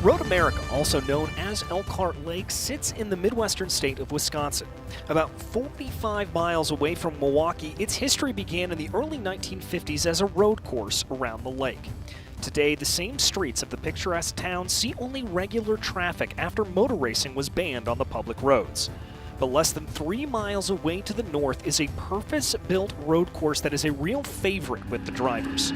Road America, also known as Elkhart Lake, sits in the midwestern state of Wisconsin. About 45 miles away from Milwaukee, its history began in the early 1950s as a road course around the lake. Today, the same streets of the picturesque town see only regular traffic after motor racing was banned on the public roads. But less than 3 miles away to the north is a purpose-built road course that is a real favorite with the drivers.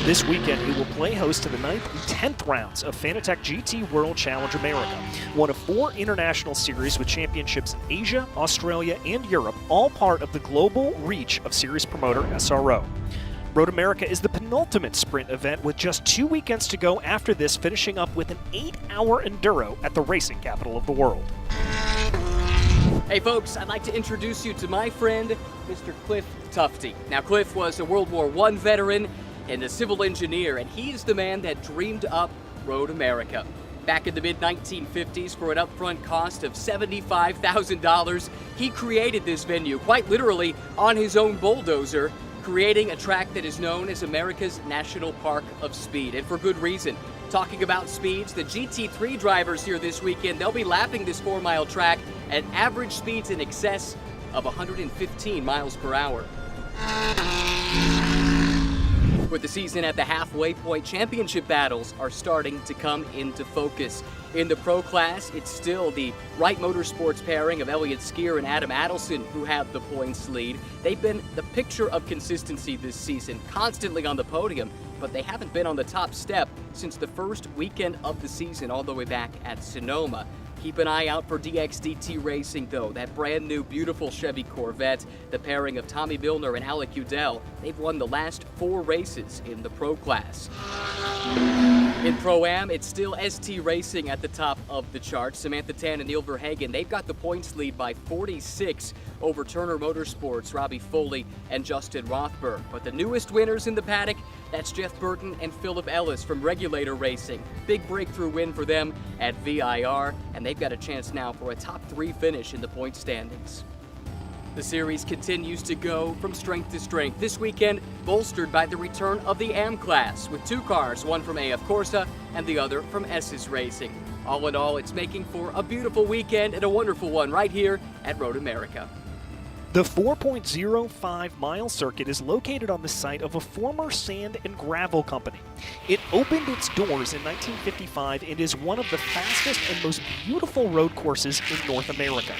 This weekend, it will play host to the 9th and 10th rounds of Fanatec GT World Challenge America, one of 4 international series with championships in Asia, Australia, and Europe, all part of the global reach of series promoter SRO. Road America is the penultimate sprint event with just 2 weekends to go after this, finishing up with an 8-hour enduro at the racing capital of the world. Hey folks, I'd like to introduce you to my friend, Mr. Cliff Tufte. Now Cliff was a World War I veteran and a civil engineer, and he's the man that dreamed up Road America. Back in the mid-1950s, for an upfront cost of $75,000, he created this venue, quite literally on his own bulldozer, creating a track that is known as America's National Park of Speed, and for good reason. Talking about speeds, the GT3 drivers here this weekend, they'll be lapping this 4-mile track at average speeds in excess of 115 miles per hour. With the season at the halfway point, championship battles are starting to come into focus. In the pro class, it's still the Wright Motorsports pairing of Elliott Skier and Adam Adelson who have the points lead. They've been the picture of consistency this season, constantly on the podium, but they haven't been on the top step since the first weekend of the season, all the way back at Sonoma. Keep an eye out for DXDT Racing, though. That brand new, beautiful Chevy Corvette, the pairing of Tommy Milner and Alec Udell, they've won the last 4 races in the Pro class. In Pro-Am, it's still ST Racing at the top of the chart. Samantha Tan and Neil Verhagen, they've got the points lead by 46 over Turner Motorsports, Robbie Foley, and Justin Rothberg. But the newest winners in the paddock, that's Jeff Burton and Philip Ellis from Regulator Racing. Big breakthrough win for them at VIR, and they've got a chance now for a top 3 finish in the point standings. The series continues to go from strength to strength. This weekend, bolstered by the return of the AM class, with 2 cars, one from AF Corsa and the other from SS Racing. All in all, it's making for a beautiful weekend and a wonderful one right here at Road America. The 4.05-mile circuit is located on the site of a former sand and gravel company. It opened its doors in 1955 and is one of the fastest and most beautiful road courses in North America.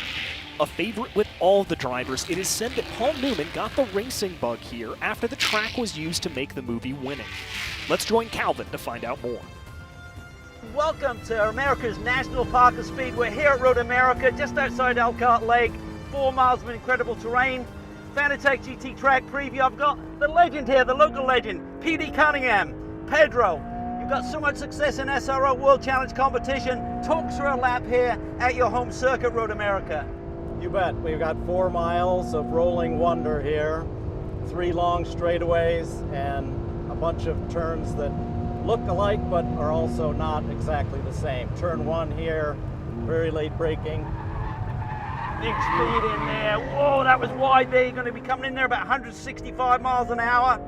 A favorite with all the drivers, it is said that Paul Newman got the racing bug here after the track was used to make the movie Winning. Let's join Calvin to find out more. Welcome to America's National Park of Speed. We're here at Road America, just outside Elkhart Lake. 4 miles of incredible terrain. Fanatec GT track preview. I've got the legend here, the local legend, P.D. Cunningham. Pedro, you've got so much success in SRO World Challenge competition. Talk through a lap here at your home circuit, Road America. You bet. We've got 4 miles of rolling wonder here, 3 long straightaways, and a bunch of turns that look alike but are also not exactly the same. Turn 1 here, very late braking. Big speed in there. Whoa, that was wide there. You're going to be coming in there about 165 miles an hour.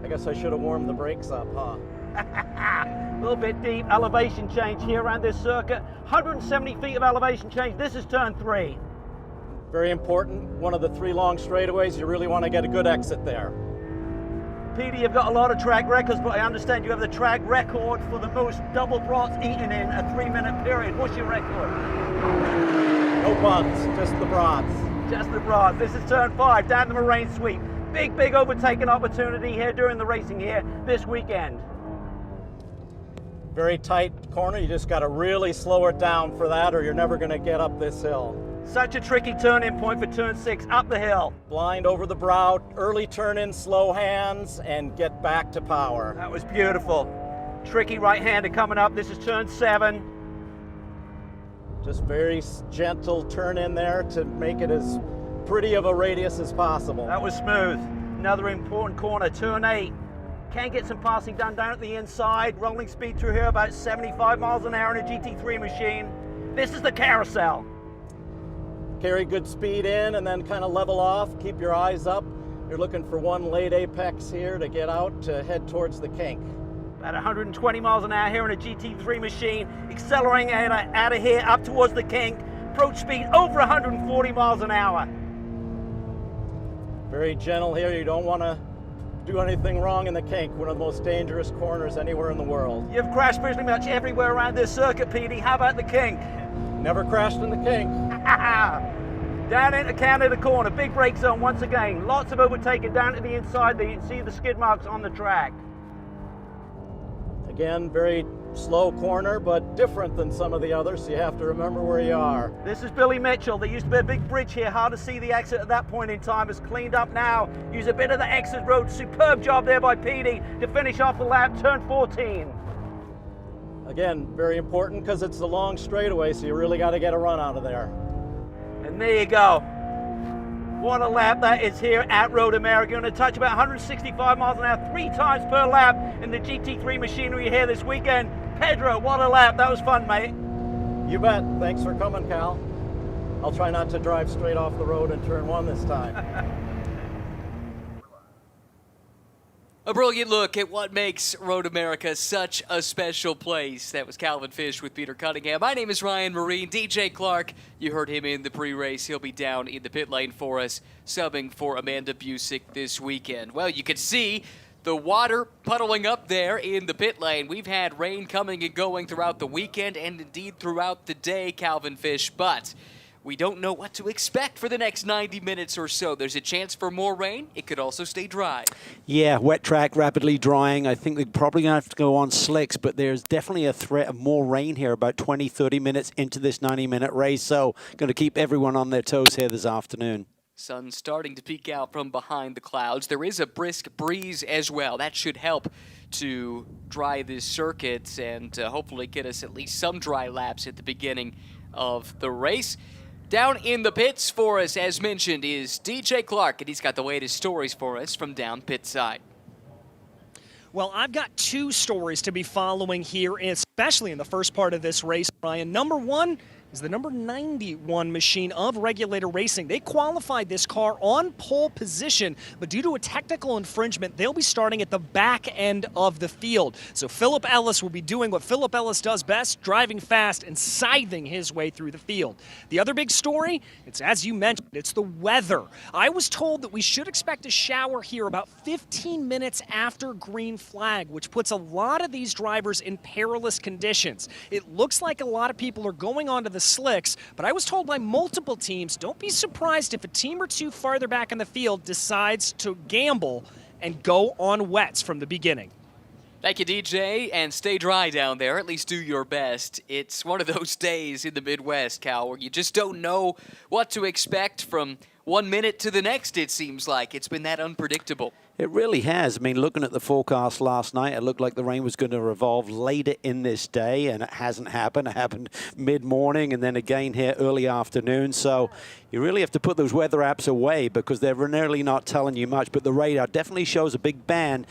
I guess I should have warmed the brakes up, huh? A little bit deep. Elevation change here around this circuit. 170 feet of elevation change. This is turn 3. Very important. One of the 3 long straightaways. You really want to get a good exit there. Petey, you've got a lot of track records, but I understand you have the track record for the most double brats eaten in a 3-minute period. What's your record? No buns, just the brats. Just the brats. This is turn 5, down the moraine sweep. Big overtaking opportunity here during the racing here this weekend. Very tight corner. You just got to really slow it down for that, or you're never going to get up this hill. Such a tricky turn-in point for turn 6, up the hill. Blind over the brow, early turn in, slow hands, and get back to power. That was beautiful. Tricky right-hander coming up. This is turn 7. Just very gentle turn in there to make it as pretty of a radius as possible. That was smooth. Another important corner, turn 8. Can get some passing done down at the inside. Rolling speed through here about 75 miles an hour in a GT3 machine. This is the carousel. Carry good speed in and then kind of level off. Keep your eyes up. You're looking for one late apex here to get out to head towards the kink. About 120 miles an hour here in a GT3 machine, accelerating out of here up towards the kink. Approach speed over 140 miles an hour. Very gentle here. You don't want to do anything wrong in the kink, one of the most dangerous corners anywhere in the world. You've crashed pretty much everywhere around this circuit, Petey. How about the kink? Never crashed in the kink. Down into Canada corner, big brake zone once again. Lots of overtaking down to the inside there. You can see the skid marks on the track. Again, very slow corner, but different than some of the others, so you have to remember where you are. This is Billy Mitchell. There used to be a big bridge here, hard to see the exit at that point in time. It's cleaned up now. Use a bit of the exit road. Superb job there by Petey to finish off the lap, turn 14. Again, very important because it's a long straightaway, so you really got to get a run out of there. And there you go. What a lap that is here at Road America. You're going to touch about 165 miles an hour 3 times per lap in the GT3 machinery here this weekend. Pedro, what a lap. That was fun, mate. You bet. Thanks for coming, Cal. I'll try not to drive straight off the road in turn 1 this time. A brilliant look at what makes Road America such a special place. That was Calvin Fish with Peter Cunningham. My name is Ryan Marine. DJ Clark, you heard him in the pre-race. He'll be down in the pit lane for us, subbing for Amanda Busick this weekend. Well, you can see the water puddling up there in the pit lane. We've had rain coming and going throughout the weekend and indeed throughout the day, Calvin Fish, but we don't know what to expect for the next 90 minutes or so. There's a chance for more rain. It could also stay dry. Yeah, wet track, rapidly drying. I think they're probably going to have to go on slicks, but there's definitely a threat of more rain here about 20, 30 minutes into this 90-minute race. So going to keep everyone on their toes here this afternoon. Sun starting to peek out from behind the clouds. There is a brisk breeze as well. That should help to dry this circuit and hopefully get us at least some dry laps at the beginning of the race. Down in the pits for us, as mentioned, is DJ Clark, and he's got the latest stories for us from down pit side. Well, I've got 2 stories to be following here, especially in the first part of this race, Ryan. Number 1 is the number 91 machine of Regulator Racing. They qualified this car on pole position, but due to a technical infringement, they'll be starting at the back end of the field. So Philip Ellis will be doing what Philip Ellis does best, driving fast and scything his way through the field. The other big story, it's as you mentioned, it's the weather. I was told that we should expect a shower here about 15 minutes after green flag, which puts a lot of these drivers in perilous conditions. It looks like a lot of people are going onto the slicks, but I was told by multiple teams, don't be surprised if a team or 2 farther back in the field decides to gamble and go on wets from the beginning. Thank you, DJ, and stay dry down there. At least do your best. It's one of those days in the Midwest, Cal, where you just don't know what to expect from 1 minute to the next, it seems like. It's been that unpredictable. It really has. I mean, looking at the forecast last night, it looked like the rain was going to revolve later in this day, and it hasn't happened. It happened mid-morning and then again here early afternoon. So you really have to put those weather apps away because they're really not telling you much. But the radar definitely shows a big band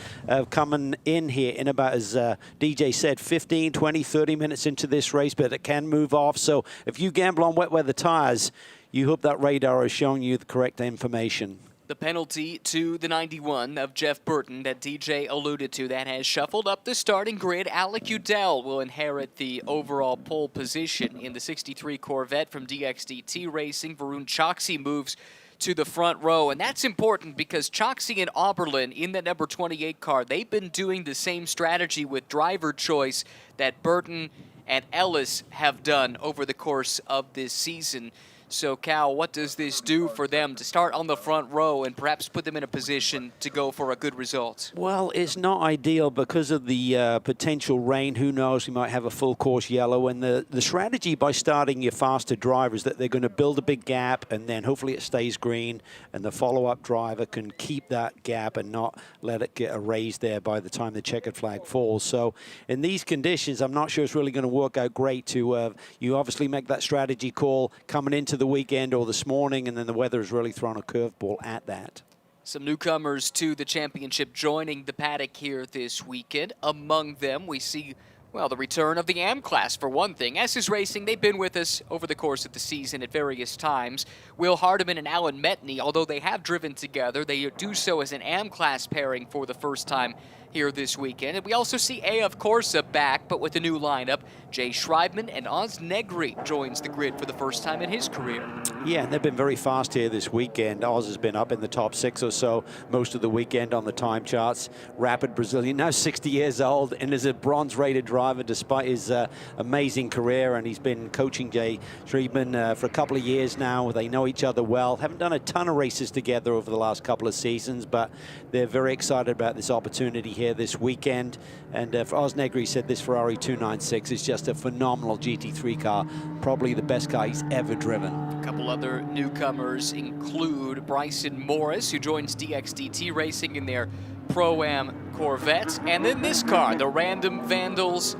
coming in here in about, as DJ said, 15, 20, 30 minutes into this race, but it can move off. So if you gamble on wet weather tires, you hope that radar is showing you the correct information. The penalty to the 91 of Jeff Burton that DJ alluded to, that has shuffled up the starting grid. Alec Udell will inherit the overall pole position in the 63 Corvette from DXDT Racing. Varun Choksi moves to the front row, and that's important because Choksi and Oberlin in the number 28 car, they've been doing the same strategy with driver choice that Burton and Ellis have done over the course of this season. So, Cal, what does this do for them to start on the front row and perhaps put them in a position to go for a good result? Well, it's not ideal because of the potential rain. Who knows? We might have a full course yellow. And the strategy by starting your faster driver is that they're going to build a big gap, and then hopefully it stays green, and the follow-up driver can keep that gap and not let it get erased there by the time the checkered flag falls. So in these conditions, I'm not sure it's really going to work out great to you obviously make that strategy call coming into the weekend or this morning, and then the weather has really thrown a curveball at that. Some newcomers to the championship joining the paddock here this weekend. Among them, we see, well, the return of the AM class, for one thing. SS Racing, they've been with us over the course of the season at various times. Will Hardiman and Alan Metney, although they have driven together, they do so as an AM class pairing for the first time here this weekend. And we also see AF Corsa back, but with a new lineup. Jay Schreibman and Oz Negri joins the grid for the first time in his career. Yeah, and they've been very fast here this weekend. Oz has been up in the top 6 or so most of the weekend on the time charts. Rapid Brazilian, now 60 years old, and is a bronze-rated driver despite his amazing career. And he's been coaching Jay Schreibman for a couple of years now. They know each other well. Haven't done a ton of races together over the last couple of seasons, but they're very excited about this opportunity here this weekend. And for Oz Negri, said this Ferrari 296 is just a phenomenal GT3 car, probably the best car he's ever driven. A couple other newcomers include Bryson Morris, who joins DXDT Racing in their Pro-Am Corvette. And then this car, the Random Vandals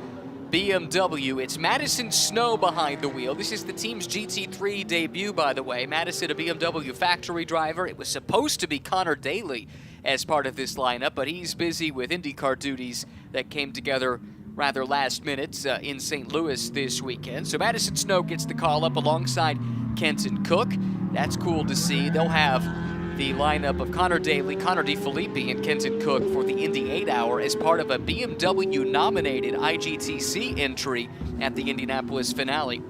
BMW. It's Madison Snow behind the wheel. This is the team's GT3 debut, by the way. Madison, a BMW factory driver. It was supposed to be Connor Daly as part of this lineup, but he's busy with IndyCar duties that came together rather last minute in St. Louis this weekend. So Madison Snow gets the call up alongside Kenton Cook. That's cool to see. They'll have the lineup of Connor Daly, Connor DeFilippi, and Kenton Cook for the Indy 8-hour as part of a BMW-nominated IGTC entry at the Indianapolis finale.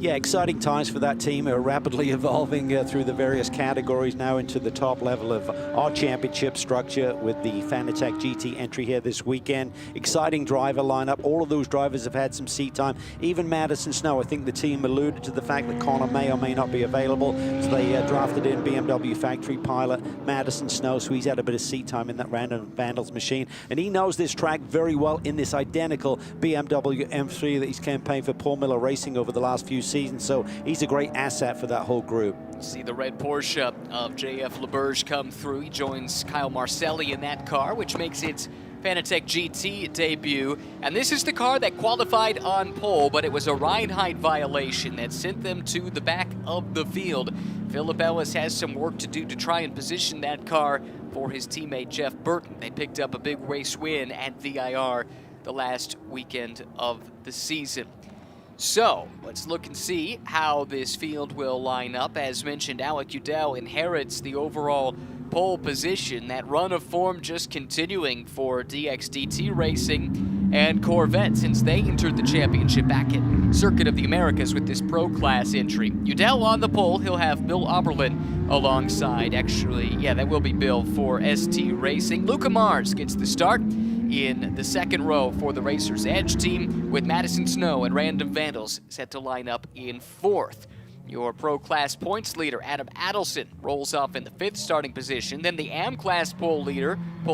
Yeah, exciting times for that team. Are rapidly evolving through the various categories now into the top level of our championship structure with the Fanatec GT entry here this weekend. Exciting driver lineup. All of those drivers have had some seat time. Even Madison Snow, I think the team alluded to the fact that Connor may or may not be available. So they drafted in BMW factory pilot Madison Snow, so he's had a bit of seat time in that Random Vandals machine. And he knows this track very well in this identical BMW M3 that he's campaigned for Paul Miller Racing over the last few season, so he's a great asset for that whole group. See the red Porsche of JF LeBurge come through. He joins Kyle Marcelli in that car, which makes its Fanatec GT debut. And this is the car that qualified on pole, but it was a ride height violation that sent them to the back of the field. Philip Ellis has some work to do to try and position that car for his teammate Jeff Burton. They picked up a big race win at VIR the last weekend of the season. So, let's look and see how this field will line up. As mentioned, Alec Udell inherits the overall pole position. That run of form just continuing for DXDT Racing and Corvette since they entered the championship back at Circuit of the Americas with this Pro Class entry. Udell on the pole. He'll have Bill Oberlin alongside. Actually, yeah, that will be Bill for ST Racing. Luca Mars gets the start in the second row for the Racers Edge team, with Madison Snow and Random Vandals set to line up in fourth. Your Pro Class points leader, Adam Adelson, rolls off in the fifth starting position. Then the AM Class pole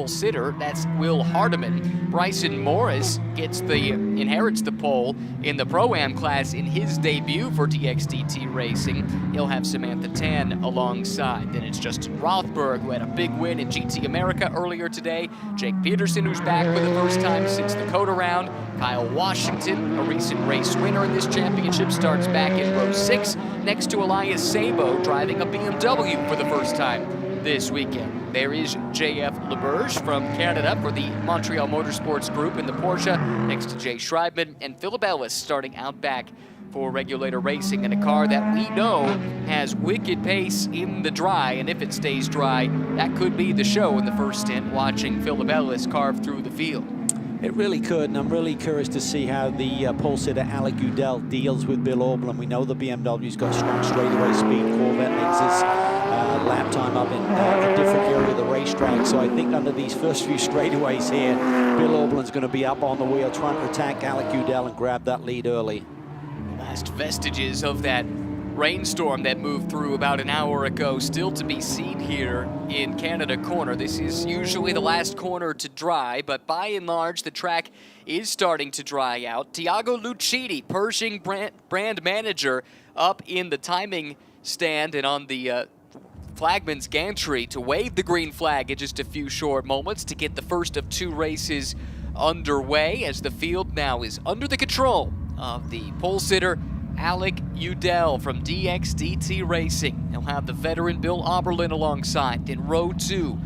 sitter, that's Will Hardiman. Bryson Morris inherits the pole in the Pro-Am class in his debut for DXDT Racing. He'll have Samantha Tan alongside. Then it's Justin Rothberg, who had a big win in GT America earlier today. Jake Peterson, who's back for the first time since the Coda round. Kyle Washington, a recent race winner in this championship, starts back in row 6. Next to Elias Sabo, driving a BMW for the first time this weekend. There is JF LeBurge from Canada for the Montreal Motorsports Group in the Porsche, next to Jay Schreibman, and Philip Ellis starting out back for Regulator Racing in a car that we know has wicked pace in the dry, and if it stays dry, that could be the show in the first stint, watching Philip Ellis carve through the field. It really could, and I'm really curious to see how the pole sitter Alec Udell deals with Bill Oberlin. We know the BMW's got strong straightaway speed. Corvette makes his lap time up in a different area of the racetrack. So I think under these first few straightaways here, Bill Oberlin's going to be up on the wheel trying to attack Alec Udell and grab that lead early. Last vestiges of that rainstorm that moved through about an hour ago still to be seen here in Canada Corner. This is usually the last corner to dry, but by and large the track is starting to dry out. Tiago Lucchini, Pershing brand manager, up in the timing stand and on the flagman's gantry to wave the green flag in just a few short moments to get the first of 2 races underway, as the field now is under the control of the pole sitter Alec Udell from DXDT Racing. He'll have the veteran Bill Oberlin alongside. In row 2,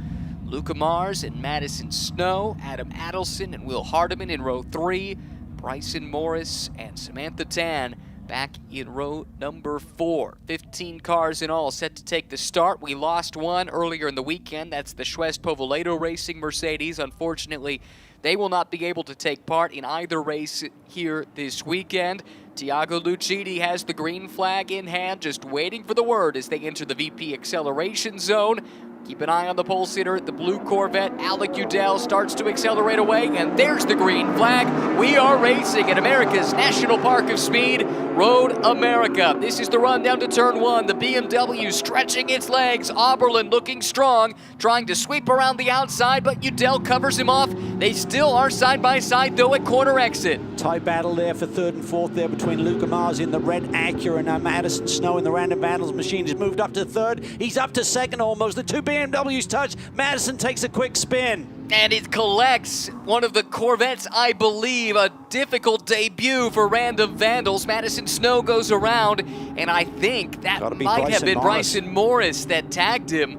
Luca Mars and Madison Snow, Adam Adelson and Will Hardiman. In row 3, Bryson Morris and Samantha Tan back in row number 4. 15 cars in all set to take the start. We lost one earlier in the weekend. That's the Schwest Povoledo Racing Mercedes. Unfortunately, they will not be able to take part in either race here this weekend. Tiago Lucchini has the green flag in hand, just waiting for the word as they enter the VP acceleration zone. Keep an eye on the pole sitter, the blue Corvette. Alec Udell starts to accelerate away, and there's the green flag. We are racing at America's National Park of Speed, Road America. This is the run down to turn 1. The BMW stretching its legs. Oberlin looking strong, trying to sweep around the outside, but Udell covers him off. They still are side by side, though, at corner exit. Tight battle there for 3rd and 4th there between Luca Mars in the red Acura and Madison Snow in the Random Battles machine. He's moved up to 3rd. He's up to 2nd almost. The two BMWs touch. Madison takes a quick spin. And it collects one of the Corvettes, I believe. A difficult debut for Random Vandals. Madison Snow goes around, and I think that might have been Bryson Morris that tagged him.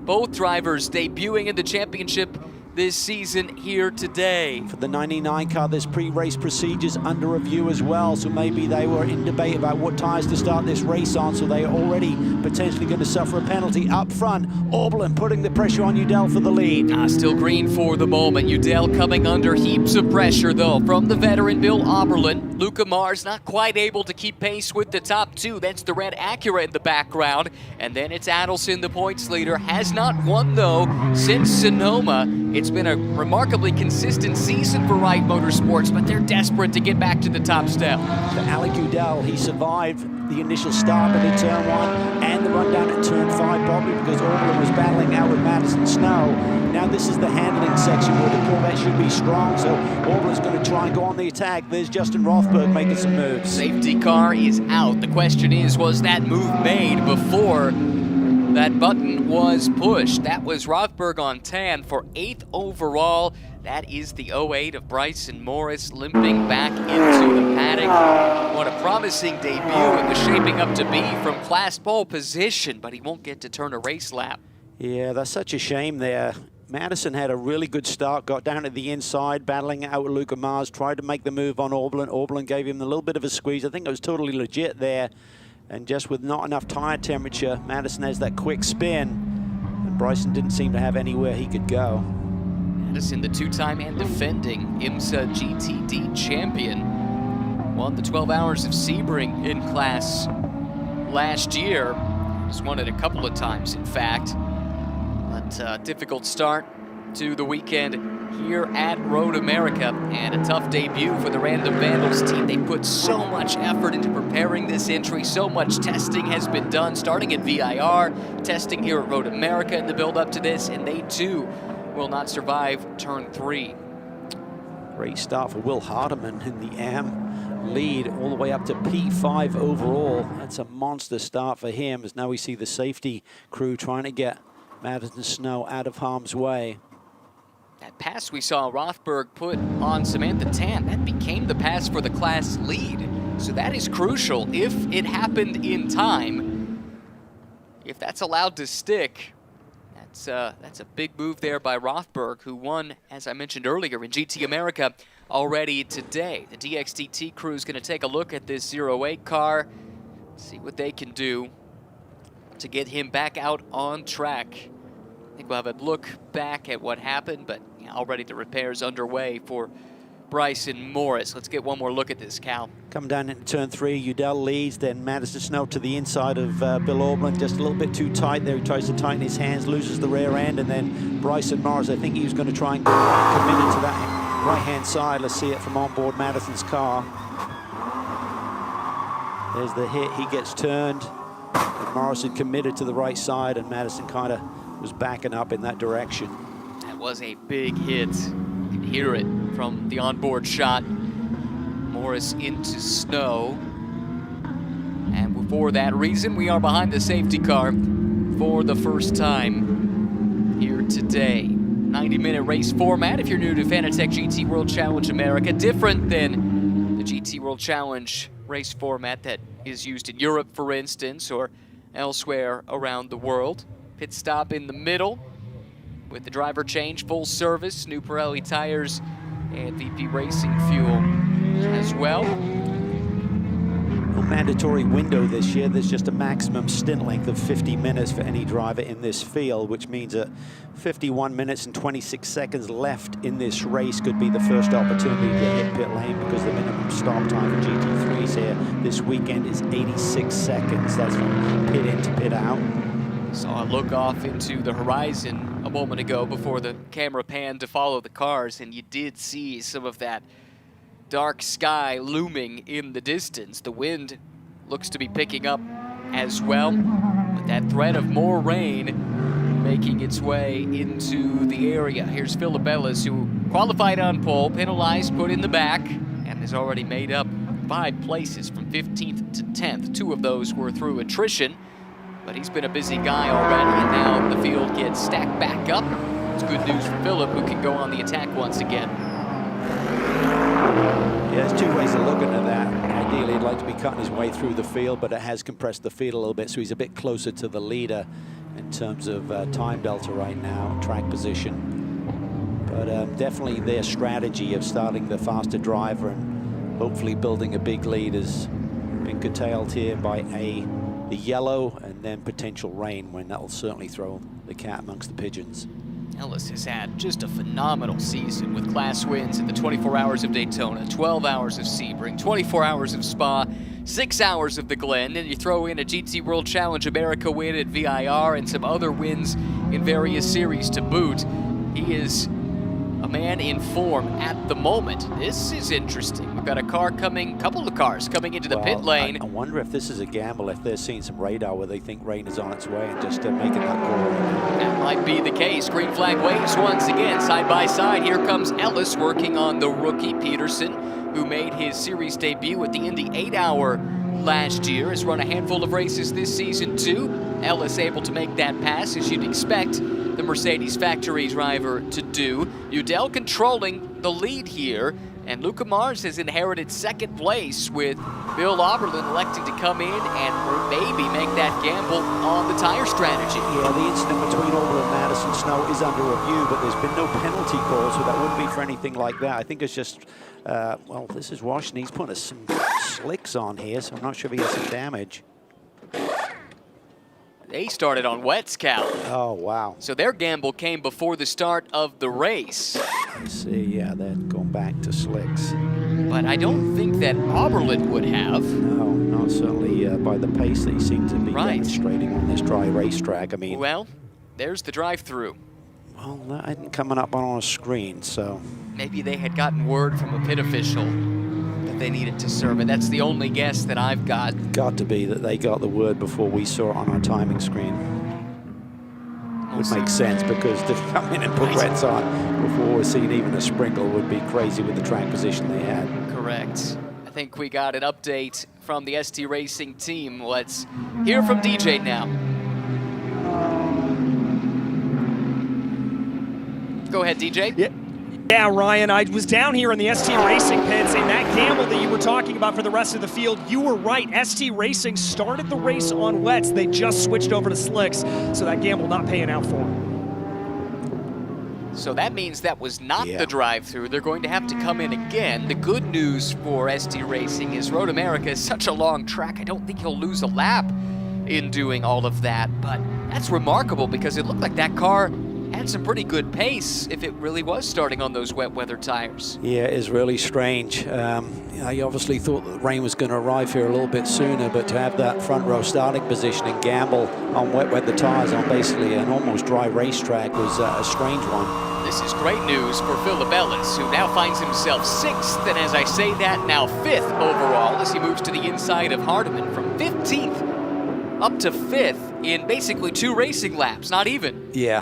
Both drivers debuting in the championship this season here today. For the 99 car, there's pre-race procedures under review as well, so maybe they were in debate about what tyres to start this race on, so they are already potentially going to suffer a penalty. Up front, Oberlin putting the pressure on Udell for the lead. Still green for the moment. Udell coming under heaps of pressure, though, from the veteran Bill Oberlin. Luca Mars not quite able to keep pace with the top two. That's the red Acura in the background. And then it's Adelson, the points leader. Has not won, though, since Sonoma. It's been a remarkably consistent season for Wright Motorsports, but they're desperate to get back to the top step. For Alec Udell, he survived the initial start at turn 1 and the run down at turn 5, probably because Oberlin was battling out with Madison Snow. Now this is the handling section where the Corvette should be strong, so Oberlin's going to try and go on the attack. There's Justin Rothberg making some moves. Safety car is out. The question is, was that move made before that button was pushed? That was Rothberg on tan for 8th overall. That is the 08 of Bryson Morris limping back into the paddock. What a promising debut it was shaping up to be from class pole position, but he won't get to turn a race lap. Yeah, that's such a shame there. Madison had a really good start, got down to the inside, battling out with Luca Mars, tried to make the move on Oberlin. Oberlin gave him a little bit of a squeeze. I think it was totally legit there. And just with not enough tire temperature, Madison has that quick spin, and Bryson didn't seem to have anywhere he could go. Madison, the two-time and defending IMSA GTD champion, won the 12 Hours of Sebring in class last year. He's won it a couple of times, in fact. But difficult start to the weekend here at Road America, and a tough debut for the Random Vandals team. They put so much effort into preparing this entry. So much testing has been done, starting at VIR, testing here at Road America in the build-up to this, and they too will not survive turn 3. Great start for Will Hardeman in the AM lead all the way up to P5 overall. That's a monster start for him, as now we see the safety crew trying to get Madison Snow out of harm's way. That pass we saw Rothberg put on Samantha Tan, that became the pass for the class lead. So that is crucial if it happened in time. If that's allowed to stick, that's a big move there by Rothberg, who won, as I mentioned earlier, in GT America already today. The DXDT crew is going to take a look at this 08 car, see what they can do to get him back out on track. I think we'll have a look back at what happened, but already the repairs underway for Bryson Morris. Let's get one more look at this, Cal. Come down into turn 3, Udell leads, then Madison Snow to the inside of Bill Oberlin, just a little bit too tight there. He tries to tighten his hands, loses the rear end, and then Bryson Morris, I think he was going to try and commit into that right-hand side. Let's see it from on board Madison's car. There's the hit, he gets turned. And Morris had committed to the right side, and Madison kind of was backing up in that direction. That was a big hit. You can hear it from the onboard shot. Morris into Snow. And for that reason, we are behind the safety car for the first time here today. 90-minute race format if you're new to Fanatec GT World Challenge America. Different than the GT World Challenge race format that is used in Europe, for instance, or elsewhere around the world. Pit stop in the middle with the driver change, full service, new Pirelli tires, and VP Racing fuel as well. No mandatory window this year. There's just a maximum stint length of 50 minutes for any driver in this field, which means that 51 minutes and 26 seconds left in this race could be the first opportunity to hit pit lane, because the minimum stop time for GT3s here this weekend is 86 seconds. That's from pit in to pit out. Saw a look off into the horizon a moment ago before the camera panned to follow the cars, and you did see some of that dark sky looming in the distance. The wind looks to be picking up as well, with that threat of more rain making its way into the area. Here's Philip Ellis, who qualified on pole, penalized, put in the back, and has already made up 5 places from 15th to 10th. 2 of those were through attrition, but he's been a busy guy already, and now the field gets stacked back up. It's good news for Philip, who can go on the attack once again. Yeah, there's 2 ways of looking at that. Ideally, he'd like to be cutting his way through the field, but it has compressed the field a little bit, so he's a bit closer to the leader in terms of time delta right now, track position. But definitely their strategy of starting the faster driver and hopefully building a big lead has been curtailed here by the yellow and then potential rain, when that'll certainly throw the cat amongst the pigeons. Ellis has had just a phenomenal season with class wins at the 24 Hours of Daytona, 12 Hours of Sebring, 24 Hours of Spa, 6 Hours of the Glen, and you throw in a GT World Challenge America win at VIR and some other wins in various series to boot. He is a man in form at the moment. This is interesting. We've got a couple of cars coming into the pit lane. I wonder if this is a gamble, if they're seeing some radar where they think rain is on its way and just making that call. That might be the case. Green flag waves once again, side by side. Here comes Ellis working on the rookie Peterson, who made his series debut at the Indy 8-hour last year, has run a handful of races this season too. Ellis able to make that pass, as you'd expect the Mercedes factory driver to do. Udell controlling the lead here, and Luca Mars has inherited 2nd place, with Bill Oberlin electing to come in and maybe make that gamble on the tire strategy. Yeah, the incident between Oberlin and Madison Snow is under review, but there's been no penalty call, so that wouldn't be for anything like that. I think it's just, well, this is Washington. He's putting some slicks on here, so I'm not sure if he has some damage. They started on wets, Cal. Oh, wow. So their gamble came before the start of the race. I see, yeah, they're going back to slicks. But I don't think that Oberlin would have. No, not certainly by the pace that he seemed to be demonstrating on this dry racetrack. I mean, well, there's the drive-through. Well, that isn't coming up on a screen, so. Maybe they had gotten word from a pit official that they needed to serve it. That's the only guess that I've got. Got to be that they got the word before we saw it on our timing screen. Would make sense, because to come in and put wets on before we're seeing even a sprinkle would be crazy with the track position they had. Correct. I think we got an update from the ST Racing team. Let's hear from DJ now. Go ahead, DJ. Yeah, Ryan, I was down here in the ST Racing pits, and that gamble that you were talking about for the rest of the field, you were right. ST Racing started the race on wets. They just switched over to slicks, so that gamble not paying out for them. So that means that was not the drive-through. They're going to have to come in again. The good news for ST Racing is Road America is such a long track, I don't think he'll lose a lap in doing all of that. But that's remarkable, because it looked like that car had some pretty good pace if it really was starting on those wet weather tires. Yeah, it is really strange. I obviously thought that the rain was going to arrive here a little bit sooner, but to have that front row starting position and gamble on wet weather tires on basically an almost dry racetrack was a strange one. This is great news for Philip Ellis, who now finds himself 6th, and as I say that, now 5th overall as he moves to the inside of Hardiman from 15th up to 5th in basically 2 racing laps, not even. Yeah.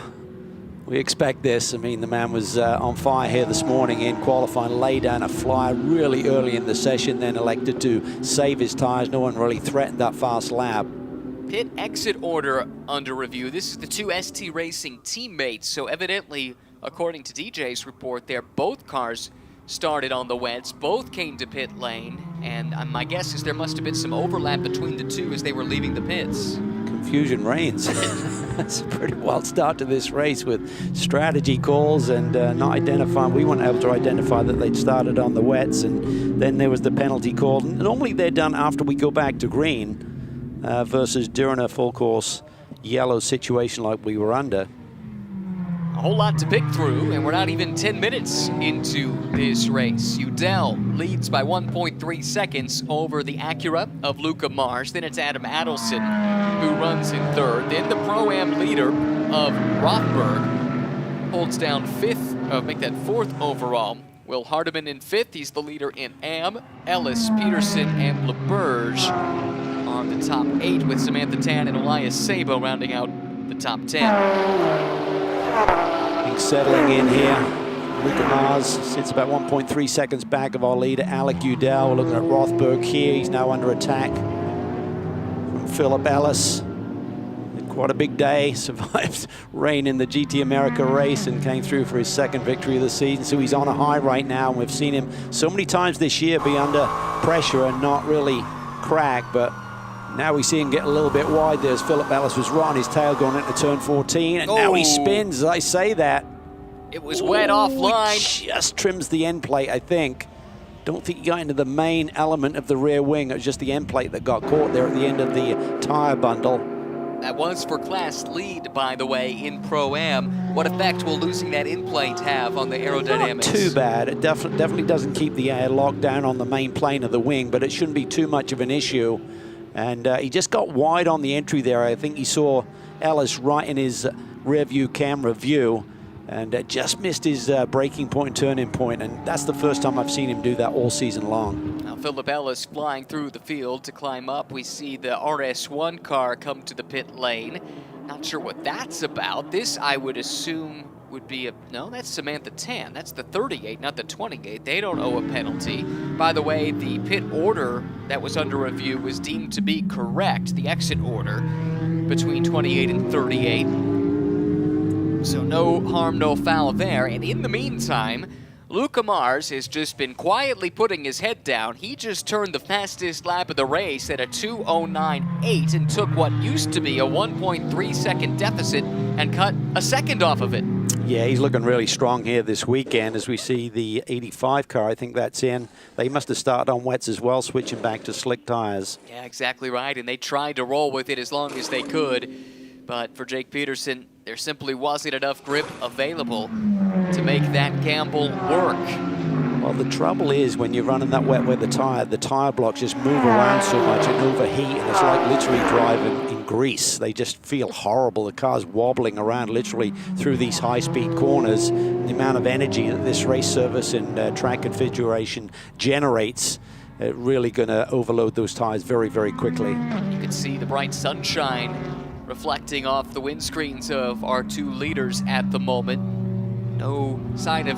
We expect this. I mean, the man was on fire here this morning in qualifying, laid down a flyer really early in the session, then elected to save his tires. No one really threatened that fast lap. Pit exit order under review. This is the 2 ST Racing teammates, so evidently, according to DJ's report there, both cars started on the wets, both came to pit lane, and my guess is there must have been some overlap between the 2 as they were leaving the pits. confusion reigns. It's a pretty wild start to this race with strategy calls and not identifying. We weren't able to identify that they'd started on the wets, and then there was the penalty call. Normally they're done after we go back to green versus during a full course yellow situation like we were under. A whole lot to pick through, and we're not even 10 minutes into this race. Udell leads by 1.3 seconds over the Acura of Luca Mars. Then it's Adam Adelson who runs in third. Then the Pro-Am leader of Rothberg holds down fifth, make that fourth overall. Will Hardiman in fifth. He's the leader in Am. Ellis, Peterson, and LeBurge are the top 8, with Samantha Tan and Elias Sabo rounding out the top 10. Settling in here, Luca Mars sits about 1.3 seconds back of our leader, Alec Udell. We're looking at Rothberg here. He's now under attack from Philip Ellis. Quite a big day, survived rain in the GT America race and came through for his second victory of the season. So he's on a high right now, and we've seen him so many times this year be under pressure and not really crack, but now we see him get a little bit wide there as Philip Ellis was right on his tail going into turn 14, and now he spins as I say that. It was wet offline. Just trims the end plate, I think. Don't think he got into the main element of the rear wing. It was just the end plate that got caught there at the end of the tire bundle. That was for class lead, by the way, in Pro-Am. What effect will losing that end plate have on the aerodynamics? Not too bad. It definitely doesn't keep the air locked down on the main plane of the wing, but it shouldn't be too much of an issue. And he just got wide on the entry there. I think he saw Ellis right in his rear view camera view, and just missed his braking point and turning point, and that's the first time I've seen him do that all season long. Now Philip Ellis flying through the field to climb up. We see the RS1 car come to the pit lane. Not sure what that's about. This, I would assume, would be a... No, that's Samantha Tan. That's the 38, not the 28. They don't owe a penalty. By the way, the pit order that was under review was deemed to be correct, the exit order between 28 and 38. So no harm, no foul there. And in the meantime, Luca Mars has just been quietly putting his head down. He just turned the fastest lap of the race at a 2:09.8 and took what used to be a 1.3 second deficit and cut a second off of it. Yeah, he's looking really strong here this weekend as we see the 85 car. I think that's in. They must have started on wets as well, switching back to slick tires. Yeah, exactly right. And they tried to roll with it as long as they could. But for Jake Peterson, there simply wasn't enough grip available to make that gamble work. Well, the trouble is when you're running that wet weather tire, the tire blocks just move around so much and overheat, and it's like literally driving in grease. They just feel horrible. The car's wobbling around literally through these high-speed corners. The amount of energy that this race surface and track configuration generates, really going to overload those tires very, very quickly. You can see the bright sunshine reflecting off the windscreens of our two leaders at the moment. No sign of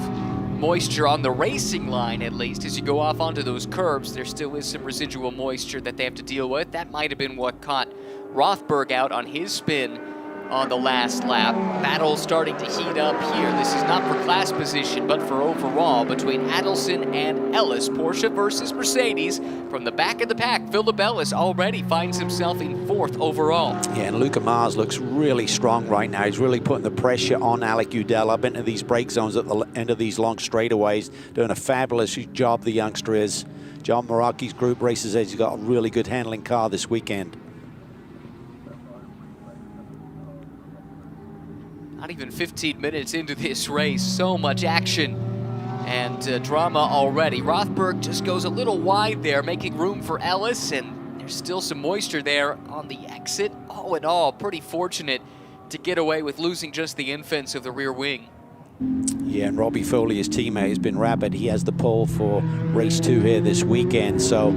moisture on the racing line, at least. As you go off onto those curbs, there still is some residual moisture that they have to deal with. That might have been what caught Rothberg out on his spin on the last lap. Battle starting to heat up here. This is not for class position, but for overall between Adelson and Ellis. Porsche versus Mercedes. From the back of the pack, Philip Ellis already finds himself in fourth overall. Yeah, and Luca Mars looks really strong right now. He's really putting the pressure on Alec Udell up into these brake zones at the end of these long straightaways. Doing a fabulous job, the youngster is. John Maraki's group races edge. He's got a really good handling car this weekend. Not even 15 minutes into this race, so much action and drama already. Rothberg just goes a little wide there, making room for Ellis, and there's still some moisture there on the exit. All in all, pretty fortunate to get away with losing just the infants of the rear wing. Yeah, and Robbie Foley, his teammate, has been rapid. He has the pole for race 2 here this weekend, so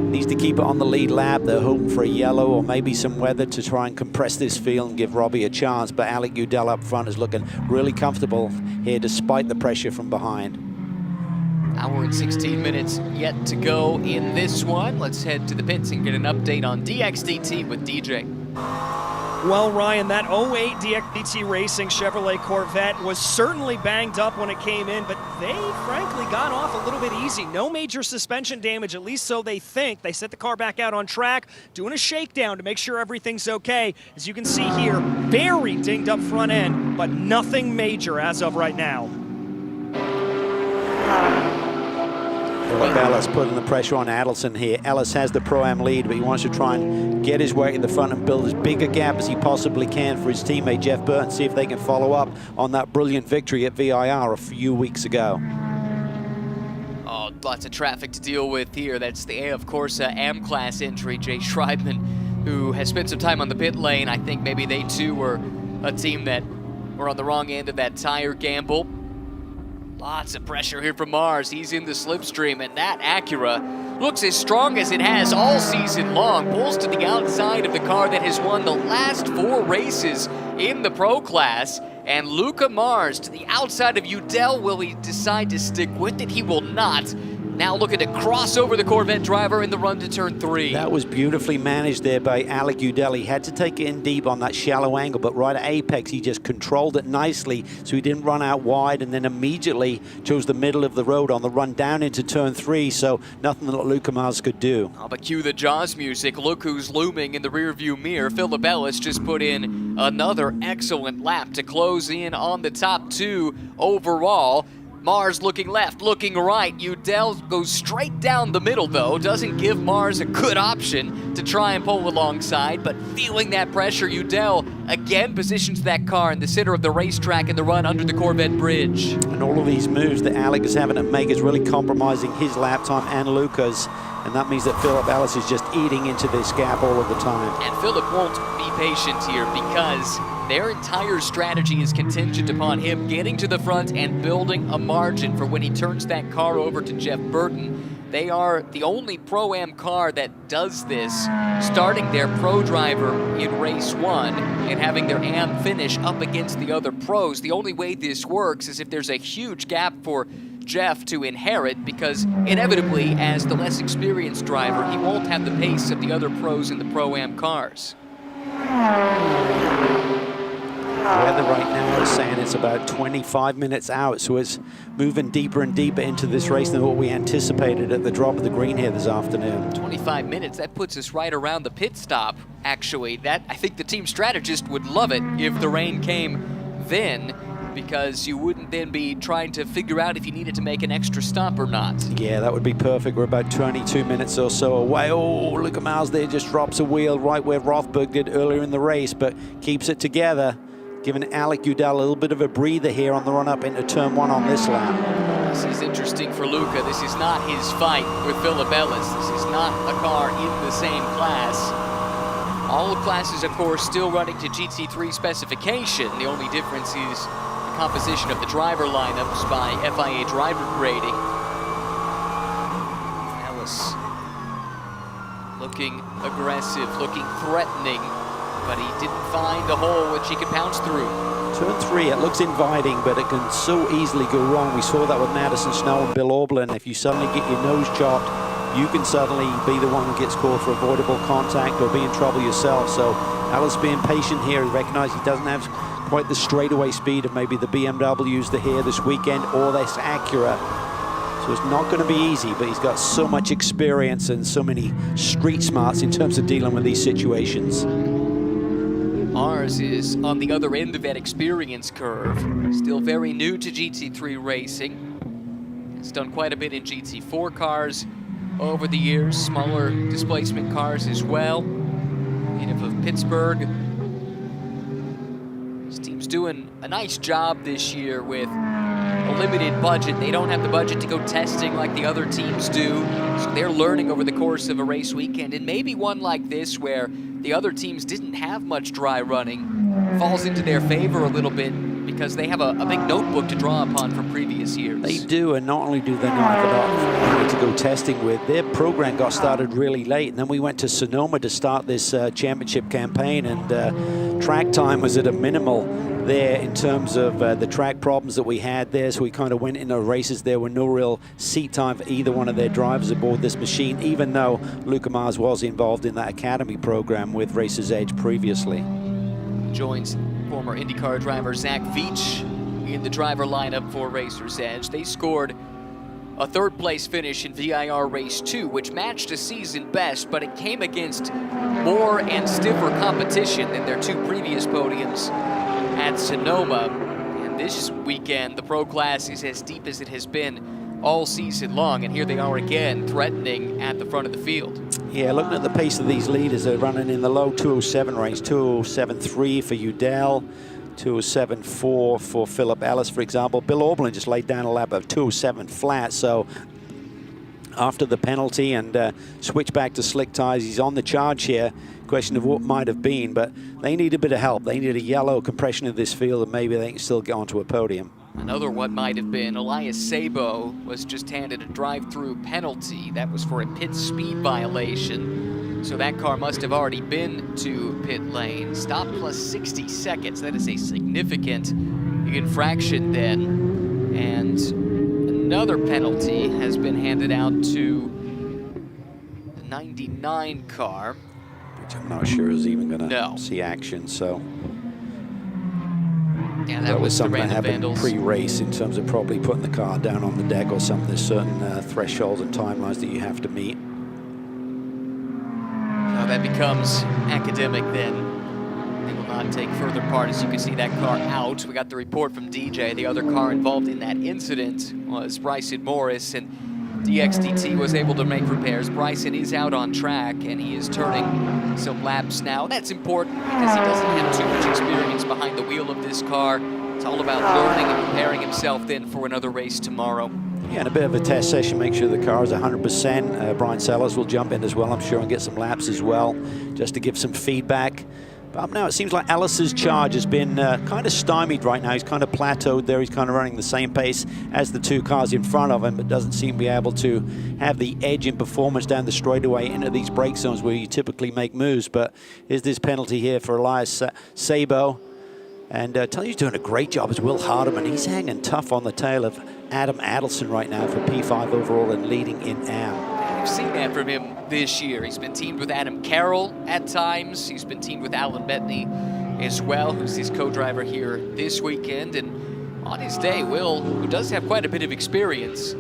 needs to keep it on the lead lap. They're hoping for a yellow or maybe some weather to try and compress this field and give Robbie a chance, but Alec Udell up front is looking really comfortable here despite the pressure from behind. Hour and 16 minutes yet to go in this one. Let's head to the pits and get an update on DXDT with DJ. Well, Ryan, that 08 DXGT Racing Chevrolet Corvette was certainly banged up when it came in, but they frankly got off a little bit easy. No major suspension damage, at least so they think. They set the car back out on track, doing a shakedown to make sure everything's okay. As you can see here, very dinged up front end, but nothing major as of right now. Philip Ellis putting the pressure on Adelson here. Ellis has the Pro-Am lead, but he wants to try and get his way to the front and build as big a gap as he possibly can for his teammate Jeff Burton, see if they can follow up on that brilliant victory at VIR a few weeks ago. Oh, lots of traffic to deal with here. That's the, of course, AM-Class entry, Jay Schreibman, who has spent some time on the pit lane. I think maybe they too were a team that were on the wrong end of that tire gamble. Lots of pressure here from Mars. He's in the slipstream, and that Acura looks as strong as it has all season long. Pulls to the outside of the car that has won the last 4 races in the Pro Class. And Luca Mars to the outside of Udell. Will he decide to stick with it? He will not. Now looking to cross over the Corvette driver in the run to turn 3. That was beautifully managed there by Alec Udell. He had to take it in deep on that shallow angle, but right at apex, he just controlled it nicely so he didn't run out wide, and then immediately chose the middle of the road on the run down into turn 3, so nothing that Luca Mars could do. Oh, but cue the Jaws music. Look who's looming in the rearview mirror. Philip Ellis just put in another excellent lap to close in on the top 2 overall. Mars looking left, looking right. Udell goes straight down the middle, though. Doesn't give Mars a good option to try and pull alongside, but feeling that pressure, Udell again positions that car in the center of the racetrack in the run under the Corvette bridge. And all of these moves that Alec is having to make is really compromising his lap time and Luca's, and that means that Philip Ellis is just eating into this gap all of the time. And Philip won't be patient here because their entire strategy is contingent upon him getting to the front and building a margin for when he turns that car over to Jeff Burton. They are the only Pro-Am car that does this, starting their Pro driver in race 1 and having their Am finish up against the other Pros. The only way this works is if there's a huge gap for Jeff to inherit, because inevitably, as the less experienced driver, he won't have the pace of the other Pros in the Pro-Am cars. Weather right now is saying it's about 25 minutes out, so it's moving deeper and deeper into this race than what we anticipated at the drop of the green here this afternoon. 25 minutes, that puts us right around the pit stop, actually. That, I think the team strategist would love it if the rain came then, because you wouldn't then be trying to figure out if you needed to make an extra stop or not. Yeah, that would be perfect. We're about 22 minutes or so away. Oh, look at Miles there, just drops a wheel right where Rothberg did earlier in the race, but keeps it together, giving Alec Udell a little bit of a breather here on the run-up into turn 1 on this lap. This is interesting for Luca. This is not his fight with Philip Ellis. This is not a car in the same class. All the classes, of course, still running to GT3 specification. The only difference is the composition of the driver lineups by FIA driver grading. Ellis looking aggressive, looking threatening, but he didn't find a hole which he could pounce through. Turn 3, it looks inviting, but it can so easily go wrong. We saw that with Madison Snow and Bill Aublin. If you suddenly get your nose chopped, you can suddenly be the one who gets called for avoidable contact or be in trouble yourself. So Alice being patient here, he recognizes he doesn't have quite the straightaway speed of maybe the BMWs that here this weekend or this Acura. So it's not going to be easy, but he's got so much experience and so many street smarts in terms of dealing with these situations. Mars is on the other end of that experience curve. Still very new to GT3 racing. He's done quite a bit in GT4 cars over the years, smaller displacement cars as well. Native of Pittsburgh. His team's doing a nice job this year with a limited budget. They don't have the budget to go testing like the other teams do. So they're learning over the course of a race weekend, and maybe one like this where the other teams didn't have much dry running falls into their favor a little bit because they have a big notebook to draw upon from previous years. They do, and not only do they not have enough to go testing with, their program got started really late, and then we went to Sonoma to start this championship campaign, and track time was at a minimal there in terms of the track problems that we had there, so we kind of went into races. There were no real seat time for either one of their drivers aboard this machine, even though Luca Mars was involved in that academy program with Racers Edge previously. joins former IndyCar driver Zach Veach in the driver lineup for Racer's Edge. They scored a third-place finish in VIR Race 2, which matched a season best, but it came against more and stiffer competition than their 2 previous podiums at Sonoma. And this weekend, the Pro Class is as deep as it has been all season long, and here they are again, threatening at the front of the field. Yeah, looking at the pace of these leaders, they're running in the low 207 range, 207.3 for Udell, 207.4 for Philip Ellis, for example. Bill Auberlen just laid down a lap of 207 flat, so after the penalty and switch back to slick tires, he's on the charge here. Question of what might have been, but they need a bit of help. They need a yellow compression of this field, and maybe they can still get onto a podium. Another what might have been, Elias Sabo was just handed a drive-through penalty. That was for a pit speed violation. So that car must have already been to pit lane. Stop plus 60 seconds. That is a significant infraction then. And another penalty has been handed out to the 99 car. Which I'm not sure is even going to No. see action, so. Yeah, that was the something that random happened vandals. pre-race in terms of probably putting the car down on the deck or something. There's certain thresholds and timelines that you have to meet. So that becomes academic then. They will not take further part. As you can see, that car out. We got the report from DJ. The other car involved in that incident was Bryson Morris, and DXDT was able to make repairs. Bryson is out on track, and he is turning some laps now. That's important because he doesn't have too much experience behind the wheel of this car. It's all about learning and preparing himself then for another race tomorrow. Yeah, and a bit of a test session, make sure the car is 100%. Brian Sellers will jump in as well, I'm sure, and get some laps as well, just to give some feedback. But up now, it seems like Ellis's charge has been kind of stymied right now. He's kind of plateaued there. He's kind of running the same pace as the 2 cars in front of him, but doesn't seem to be able to have the edge in performance down the straightaway into these brake zones where you typically make moves. But here's this penalty here for Elias Sabo. And tell you he's doing a great job as Will Hardeman. He's hanging tough on the tail of Adam Adelson right now for P5 overall and leading in AM. We've seen that from him this year. He's been teamed with Adam Carroll at times. He's been teamed with Alan Bettany as well, who's his co-driver here this weekend. And on his day, Will, who does have quite a bit of experience,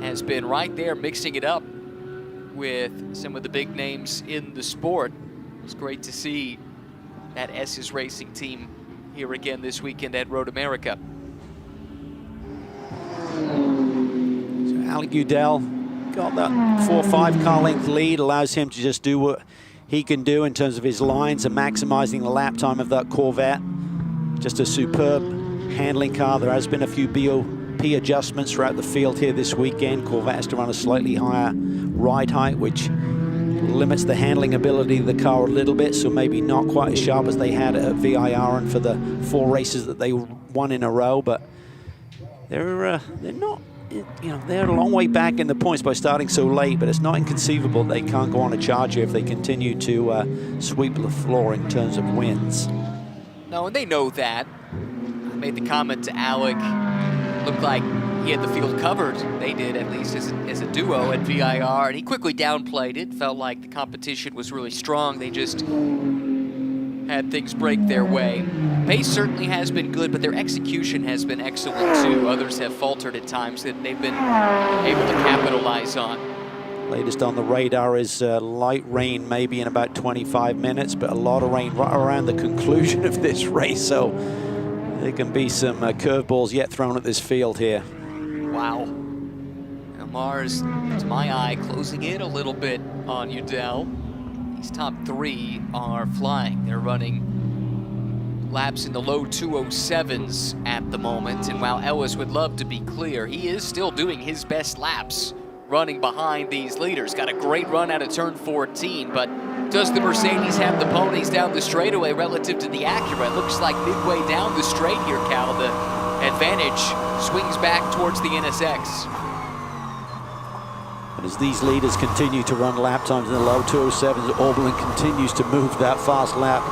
has been right there mixing it up with some of the big names in the sport. It's great to see that S's Racing team here again this weekend at Road America. So Alec Udell got that 4-5 car length lead, allows him to just do what he can do in terms of his lines and maximizing the lap time of that Corvette. Just a superb handling car. There has been a few BOP adjustments throughout the field here this weekend. Corvette has to run a slightly higher ride height, which limits the handling ability of the car a little bit, so maybe not quite as sharp as they had at VIR and for the 4 races that they won in a row, but they're not, you know, they're a long way back in the points by starting so late, but it's not inconceivable they can't go on a charge here if they continue to sweep the floor in terms of wins. No, and they know that. I made the comment to Alec, looked like he had the field covered. They did, at least as a duo at VIR, and he quickly downplayed it. Felt like the competition was really strong. They just had things break their way. Pace certainly has been good, but their execution has been excellent too. Others have faltered at times that they've been able to capitalize on. Latest on the radar is light rain maybe in about 25 minutes, but a lot of rain right around the conclusion of this race, so there can be some curveballs yet thrown at this field here. Wow. Now Mars, to my eye, closing in a little bit on Udell. These top 3 are flying. They're running laps in the low 207s at the moment, and while Ellis would love to be clear, he is still doing his best laps running behind these leaders. Got a great run out of turn 14, but does the Mercedes have the ponies down the straightaway relative to the Acura? It looks like midway down the straight here, Cal, the advantage swings back towards the NSX. And as these leaders continue to run lap times in the low 207s, Auberlen continues to move that fast lap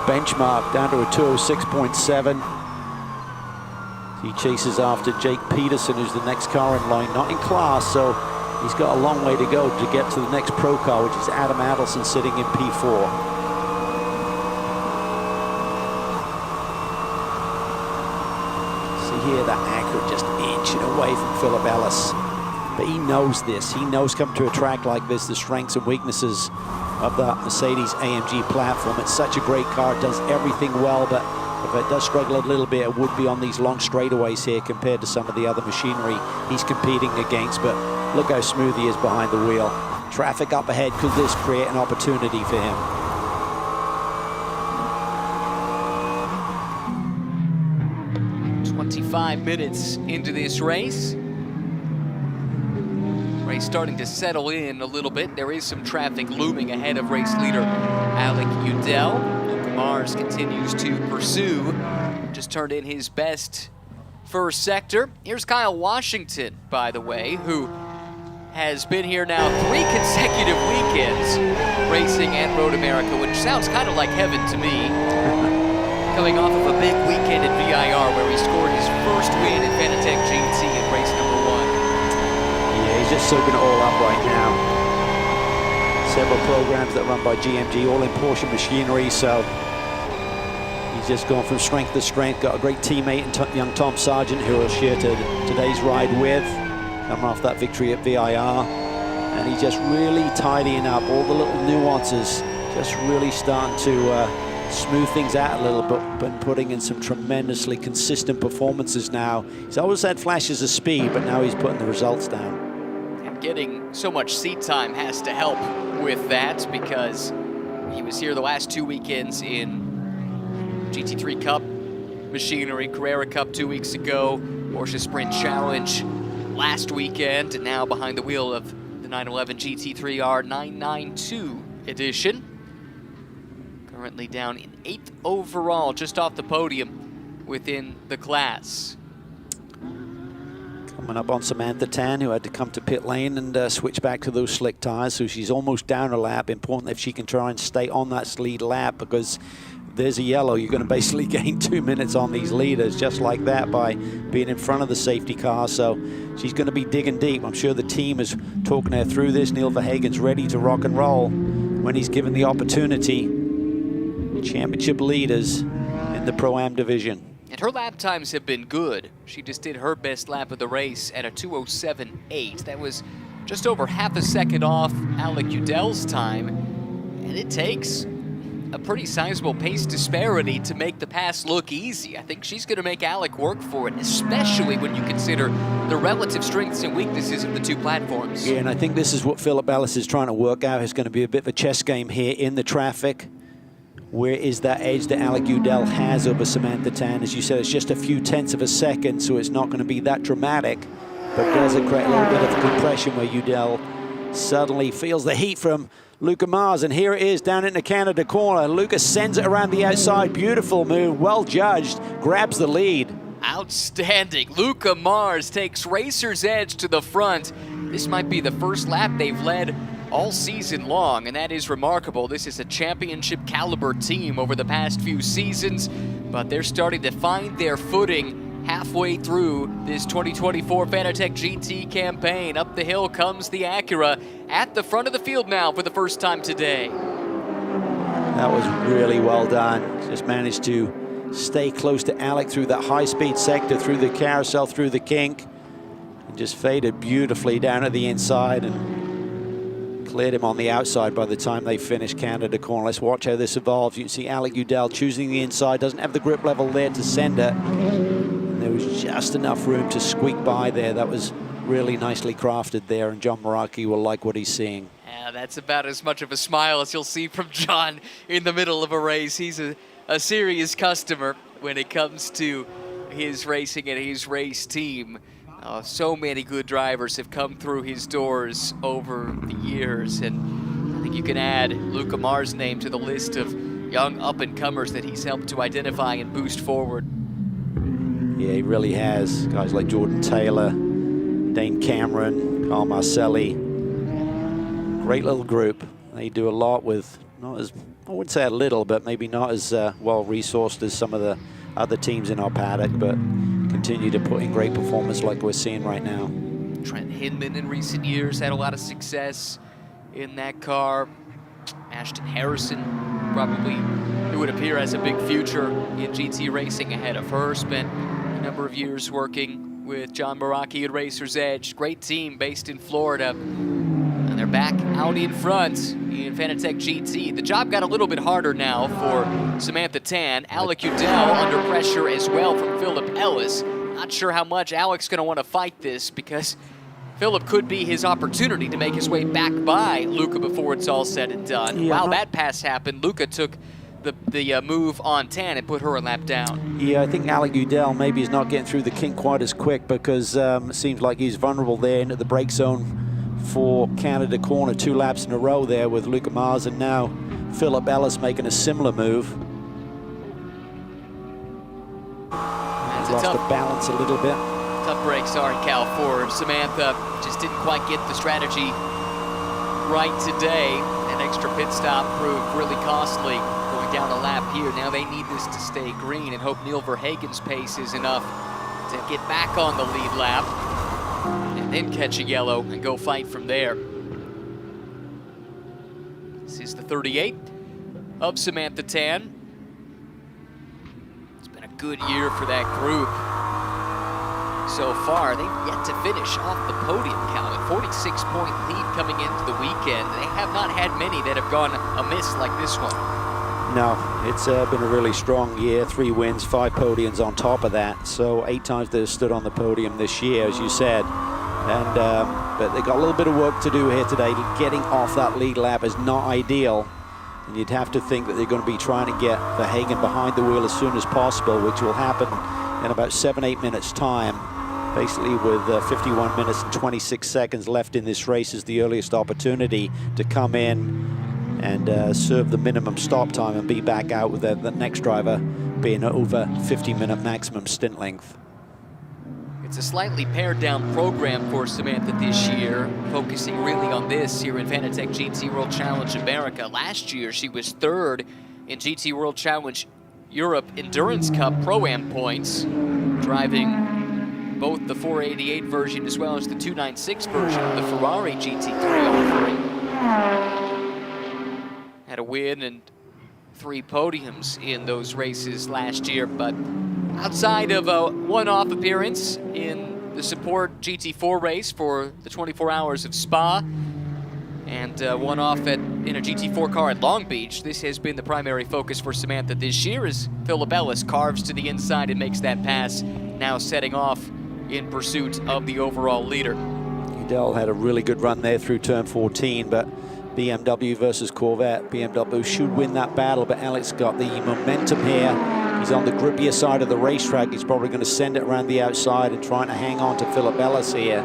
benchmark down to a 206.7. He chases after Jake Peterson, who's the next car in line, not in class, so he's got a long way to go to get to the next pro car, which is Adam Adelson sitting in P4. See here, that Acura just inching away from Philip Ellis. But he knows this. He knows coming to a track like this, the strengths and weaknesses of that Mercedes AMG platform. It's such a great car, it does everything well, but if it does struggle a little bit, it would be on these long straightaways here compared to some of the other machinery he's competing against. But look how smooth he is behind the wheel. Traffic up ahead, could this create an opportunity for him? "25 minutes into this race. Race starting to settle in a little bit. There is some traffic looming ahead of race leader Alec Udell. Luca Mars continues to pursue. Just turned in his best first sector. Here's Kyle Washington, by the way, who has been here now 3 consecutive weekends racing at Road America, which sounds kind of like heaven to me. Coming off of a big weekend at VIR where he scored his first win in Fanatec GT in race number 1. Yeah, he's just soaking it all up right now. Several programs that run by GMG, all in Porsche machinery, so he's just gone from strength to strength. Got a great teammate in young Tom Sargent, who will share today's ride with, coming off that victory at VIR. And he's just really tidying up all the little nuances, just really starting to smooth things out a little bit, but putting in some tremendously consistent performances now. He's always had flashes of speed, but now he's putting the results down. And getting so much seat time has to help with that, because he was here the last 2 weekends in GT3 Cup machinery, Carrera Cup 2 weeks ago, Porsche Sprint Challenge last weekend, and now behind the wheel of the 911 GT3R 992 edition. Currently down in 8th overall, just off the podium within the class. Coming up on Samantha Tan, who had to come to pit lane and switch back to those slick tires, so she's almost down a lap. Important if she can try and stay on that lead lap, because there's a yellow. You're going to basically gain 2 minutes on these leaders just like that by being in front of the safety car. So she's going to be digging deep. I'm sure the team is talking her through this. Neil Verhagen's ready to rock and roll when he's given the opportunity. Championship leaders in the Pro-Am division. And her lap times have been good. She just did her best lap of the race at a 2:07.8. That was just over half a second off Alec Udell's time. And it takes a pretty sizable pace disparity to make the pass look easy. I think she's going to make Alec work for it, especially when you consider the relative strengths and weaknesses of the two platforms. Yeah, and I think this is what Philip Ellis is trying to work out. It's going to be a bit of a chess game here in the traffic. Where is that edge that Alec Udell has over Samantha Tan? As you said, it's just a few tenths of a second, so it's not going to be that dramatic. But does it create a little bit of compression where Udell suddenly feels the heat from Luca Mars? And here it is down in the Canada corner. Luca sends it around the outside. Beautiful move, well judged, grabs the lead. Outstanding. Luca Mars takes racer's edge to the front. This might be the first lap they've led all season long, and that is remarkable. This is a championship caliber team over the past few seasons, but they're starting to find their footing halfway through this 2024 Fanatec GT campaign. Up the hill comes the Acura at the front of the field now for the first time today. That was really well done. Just managed to stay close to Alec through that high-speed sector, through the carousel, through the kink, and just faded beautifully down at the inside and cleared him on the outside by the time they finished Canada corner. Let's watch how this evolves. You can see Alec Udell choosing the inside, doesn't have the grip level there to send it. And there was just enough room to squeak by there. That was really nicely crafted there, and John Meraki will like what he's seeing. Yeah, that's about as much of a smile as you'll see from John in the middle of a race. He's a serious customer when it comes to his racing and his race team. So many good drivers have come through his doors over the years, and I think you can add Luca Mars' name to the list of young up-and-comers that he's helped to identify and boost forward. Yeah, he really has. Guys like Jordan Taylor, Dane Cameron, Carl Marcelli. Great little group. They do a lot with, not as, I wouldn't say a little, but maybe not as well-resourced as some of the other teams in our paddock, but continue to put in great performance like we're seeing right now. Trent Hinman in recent years had a lot of success in that car. Ashton Harrison, probably, it would appear, as a big future in GT racing ahead of her. Spent A number of years working with John Meraki at Racer's Edge. Great team based in Florida. And they're back out in front in Fanatec GT. The job got a little bit harder now for Samantha Tan. Alec Udell under pressure as well from Philip Ellis. Not sure how much Alec's going to want to fight this, because Philip could be his opportunity to make his way back by Luca before it's all said and done. Yeah, While that pass happened, Luca took the move on Tan and put her a lap down. Yeah, I think Alec Udell maybe is not getting through the kink quite as quick, because it seems like he's vulnerable there into the brake zone for Canada corner 2 laps in a row there with Luca Mars, and now Philip Ellis making a similar move. That's Lost the balance a little bit. Tough break, sorry, Cal, for Samantha. Just didn't quite get the strategy right today. An extra pit stop proved really costly going down a lap here. Now they need this to stay green and hope Neil Verhagen's pace is enough to get back on the lead lap and then catch a yellow and go fight from there. This is the 38 of Samantha Tan. It's been a good year for that group so far. They've yet to finish off the podium count. A 46-point lead coming into the weekend. They have not had many that have gone amiss like this one. No, it's been a really strong year. 3 wins, 5 podiums on top of that. So 8 times they've stood on the podium this year, as you said. And but they got a little bit of work to do here today. Getting off that lead lap is not ideal. And you'd have to think that they're going to be trying to get Verhagen behind the wheel as soon as possible, which will happen in about 7-8 minutes time. Basically with 51 minutes and 26 seconds left in this race is the earliest opportunity to come in and serve the minimum stop time and be back out with the next driver being over 50-minute maximum stint length. It's a slightly pared down program for Samantha this year, focusing really on this here in Fanatec GT World Challenge America. Last year she was 3rd in GT World Challenge Europe Endurance Cup Pro-Am points, driving both the 488 version as well as the 296 version of the Ferrari GT3 offering. Had a win and 3 podiums in those races last year, but outside of a one-off appearance in the support GT4 race for the 24 Hours of Spa and one off in a GT4 car at Long Beach, this has been the primary focus for Samantha this year as Philip Ellis carves to the inside and makes that pass, now setting off in pursuit of the overall leader. Udell had a really good run there through turn 14, but BMW versus Corvette. BMW should win that battle, but Alex got the momentum here. He's on the grippier side of the racetrack. He's probably going to send it around the outside and trying to hang on to Philip Ellis here.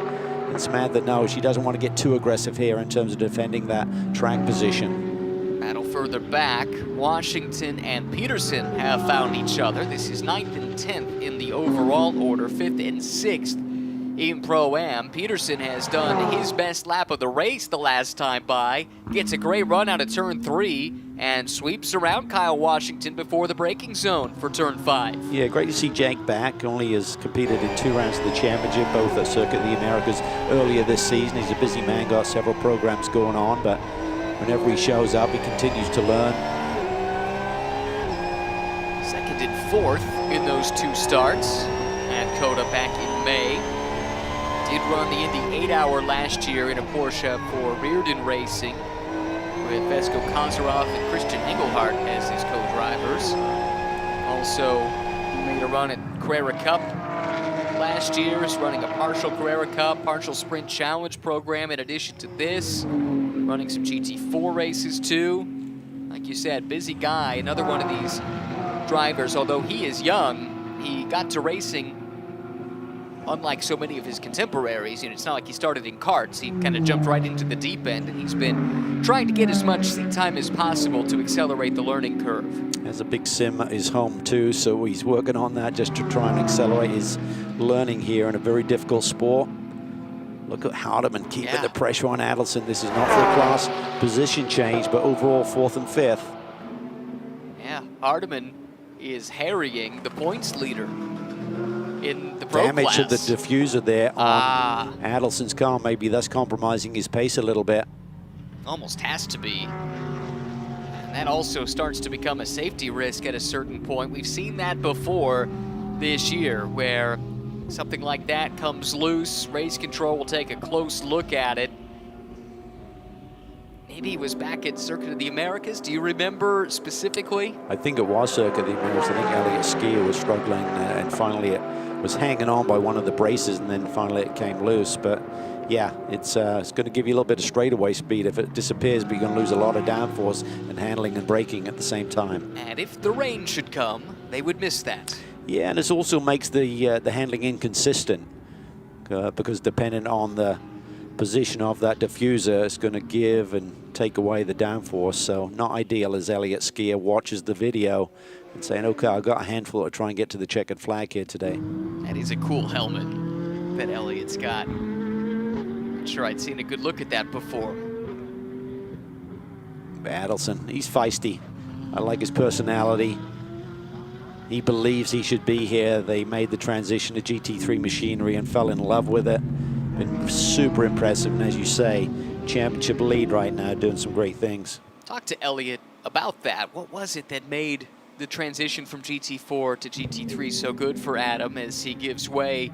And Samantha knows she doesn't want to get too aggressive here in terms of defending that track position. Battle further back. Washington and Peterson have found each other. This is 9th and 10th in the overall order, 5th and 6th in Pro-Am. Peterson has done his best lap of the race the last time by, gets a great run out of turn 3, and sweeps around Kyle Washington before the braking zone for turn 5. Yeah, great to see Jake back. Only has competed in 2 rounds of the championship, both at Circuit of the Americas earlier this season. He's a busy man, got several programs going on, but whenever he shows up, he continues to learn. 2nd and 4th in those 2 starts at COTA back in May. Did run the Indy 8-hour last year in a Porsche for Reardon Racing with Vesco Kozarov and Christian Engelhardt as his co-drivers. Also made a run at Carrera Cup last year, is running a partial Carrera Cup, partial Sprint Challenge program in addition to this. Running some GT4 races too. Like you said, busy guy, another one of these drivers, although he is young, he got to racing unlike so many of his contemporaries. You know, it's not like he started in karts. He kind of jumped right into the deep end, and he's been trying to get as much seat time as possible to accelerate the learning curve. Has a big sim at his home too, so he's working on that just to try and accelerate his learning here in a very difficult sport. Look at Hardeman keeping the pressure on Adelson. This is not for a class position change, but overall 4th and 5th. Yeah, Hardeman is harrying the points leader in the pro Damage class. to the diffuser there on Adelson's car. Maybe that's compromising his pace a little bit. Almost has to be. And that also starts to become a safety risk at a certain point. We've seen that before. this year, where something like that comes loose. Race control will take a close look at it. Maybe he was back at Circuit of the Americas. Do you remember specifically? I think it was Circuit of the Americas. I think Elliott Skier was struggling, and finally it was hanging on by one of the braces, and then finally it came loose. But yeah, it's going to give you a little bit of straightaway speed. If it disappears, but you're going to lose a lot of downforce and handling and braking at the same time. And if the rain should come, they would miss that. Yeah, and this also makes the handling inconsistent because depending on the position of that diffuser, it's going to give and take away the downforce. So not ideal as Elliott Skier watches the video and saying, okay, I've got a handful to try and get to the checkered flag here today. That is a cool helmet that Elliott's got. Not sure I'd seen a good look at that before. Adelson, he's feisty. I like his personality. He believes he should be here. They made the transition to GT3 machinery and fell in love with it. Been super impressive, and as you say, championship lead right now, doing some great things. Talk to Elliott about that. What was it that made the transition from GT4 to GT3 so good for Adam as he gives way?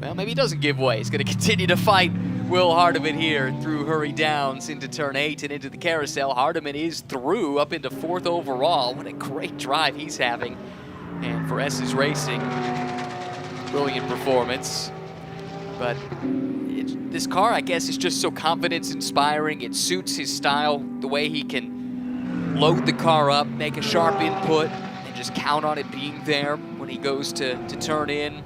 Well, maybe he doesn't give way. He's going to continue to fight Will Hardiman here through Hurry Downs into turn 8 and into the carousel. Hardiman is through up into 4th overall. What a great drive he's having. And for S's Racing, brilliant performance. But this car, I guess, is just so confidence-inspiring. It suits his style, the way he can load the car up, make a sharp input, and just count on it being there when he goes to turn in.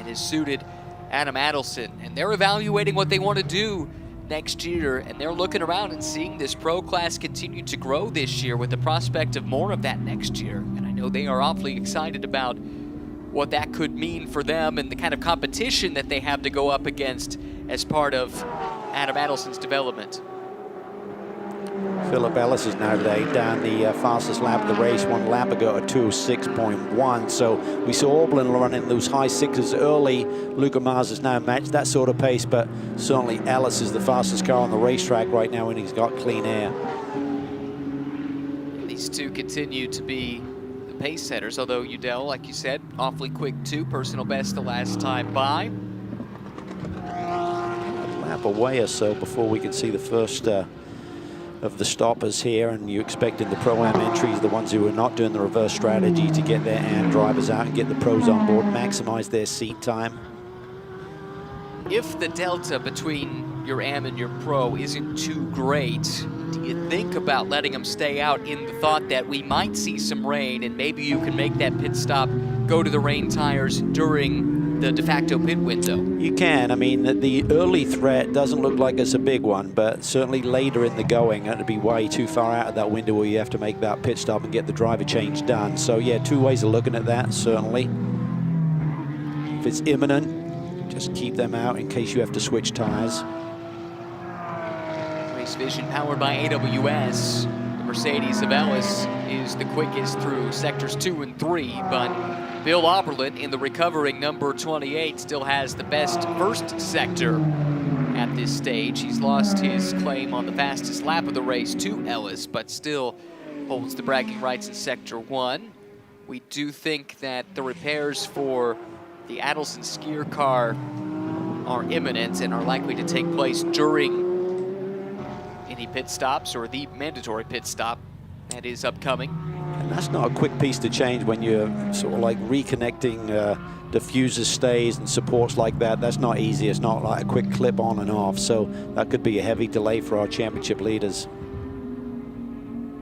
It has suited Adam Adelson, and they're evaluating what they want to do next year, and they're looking around and seeing this pro class continue to grow this year with the prospect of more of that next year. And I know they are awfully excited about what that could mean for them and the kind of competition that they have to go up against as part of Adam Adelson's development. Philip Ellis is now laid down the fastest lap of the race 1 lap ago at 2:06.1. So we saw Aublin running those high sixes early. Luca Mars has now matched that sort of pace, but certainly Ellis is the fastest car on the racetrack right now, and he's got clean air. These two continue to be the pace setters, although Udell, like you said, awfully quick too. Personal best the last time by. A lap away or so before we can see the first of the stoppers here, and you expect in the Pro-Am entries, the ones who are not doing the reverse strategy, to get their AM drivers out and get the pros on board, maximize their seat time. If the delta between your AM and your Pro isn't too great, do you think about letting them stay out in the thought that we might see some rain and maybe you can make that pit stop, go to the rain tires during the de facto pit window? You can. I mean, the early threat doesn't look like it's a big one, but certainly later in the going, it'd be way too far out of that window where you have to make that pit stop and get the driver change done. So yeah, two ways of looking at that, certainly. If it's imminent, just keep them out in case you have to switch tires. Race Vision powered by AWS. The Mercedes of Ellis is the quickest through sectors 2 and 3, but Bill Oberlin in the recovering number 28 still has the best first sector at this stage. He's lost his claim on the fastest lap of the race to Ellis, but still holds the bragging rights in sector 1. We do think that the repairs for the Adelson Skier car are imminent and are likely to take place during any pit stops or the mandatory pit stop that is upcoming. And that's not a quick piece to change when you're sort of like reconnecting diffuser stays and supports like that. That's not easy. It's not like a quick clip on and off. So that could be a heavy delay for our championship leaders.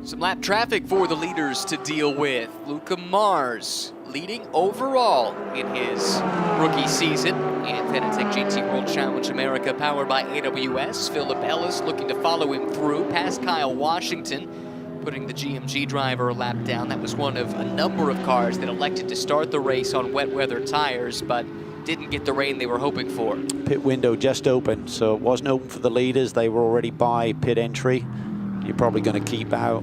Some lap traffic for the leaders to deal with. Luca Mars leading overall in his rookie season in Fanatec GT World Challenge America powered by AWS. Philip Ellis looking to follow him through past Kyle Washington, putting the GMG driver a lap down. That was one of a number of cars that elected to start the race on wet weather tires, but didn't get the rain they were hoping for. Pit window just opened, so it wasn't open for the leaders. They were already by pit entry. You're probably going to keep out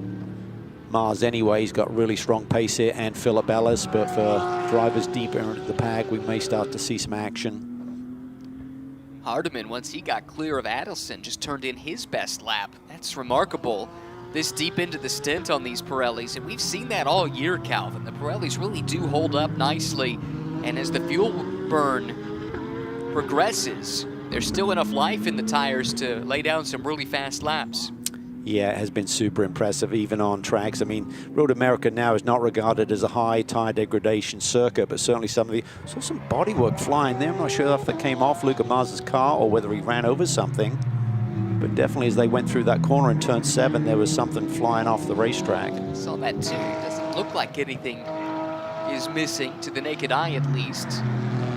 Mars anyway. He's got really strong pace here, and Philip Ellis, but for drivers deeper into the pack, we may start to see some action. Hardiman, once he got clear of Adelson, just turned in his best lap. That's remarkable this deep into the stint on these Pirellis, and we've seen that all year, Calvin. The Pirellis really do hold up nicely, and as the fuel burn progresses, there's still enough life in the tires to lay down some really fast laps. Yeah, it has been super impressive, even on tracks. I mean, Road America now is not regarded as a high tire degradation circuit, but certainly some of the... saw some bodywork flying there. I'm not sure if that came off Luca Mars's car or whether he ran over something. But definitely as they went through that corner in turn 7, there was something flying off the racetrack. Saw that too. It doesn't look like anything is missing, to the naked eye at least,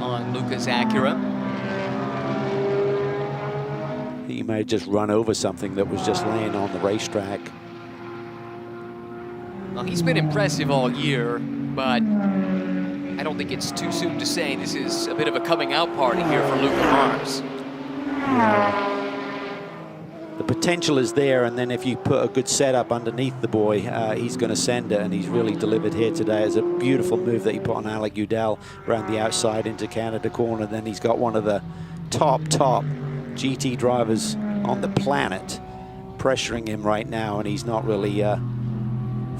on Luca's Acura. He may have just run over something that was just laying on the racetrack. Well, he's been impressive all year, but I don't think it's too soon to say this is a bit of a coming out party here for Luca Mars. The potential is there, and then if you put a good setup underneath the boy, he's going to send it, and he's really delivered here today. It's a beautiful move that he put on Alec Udell around the outside into Canada corner. Then he's got one of the top GT drivers on the planet pressuring him right now, and he's not really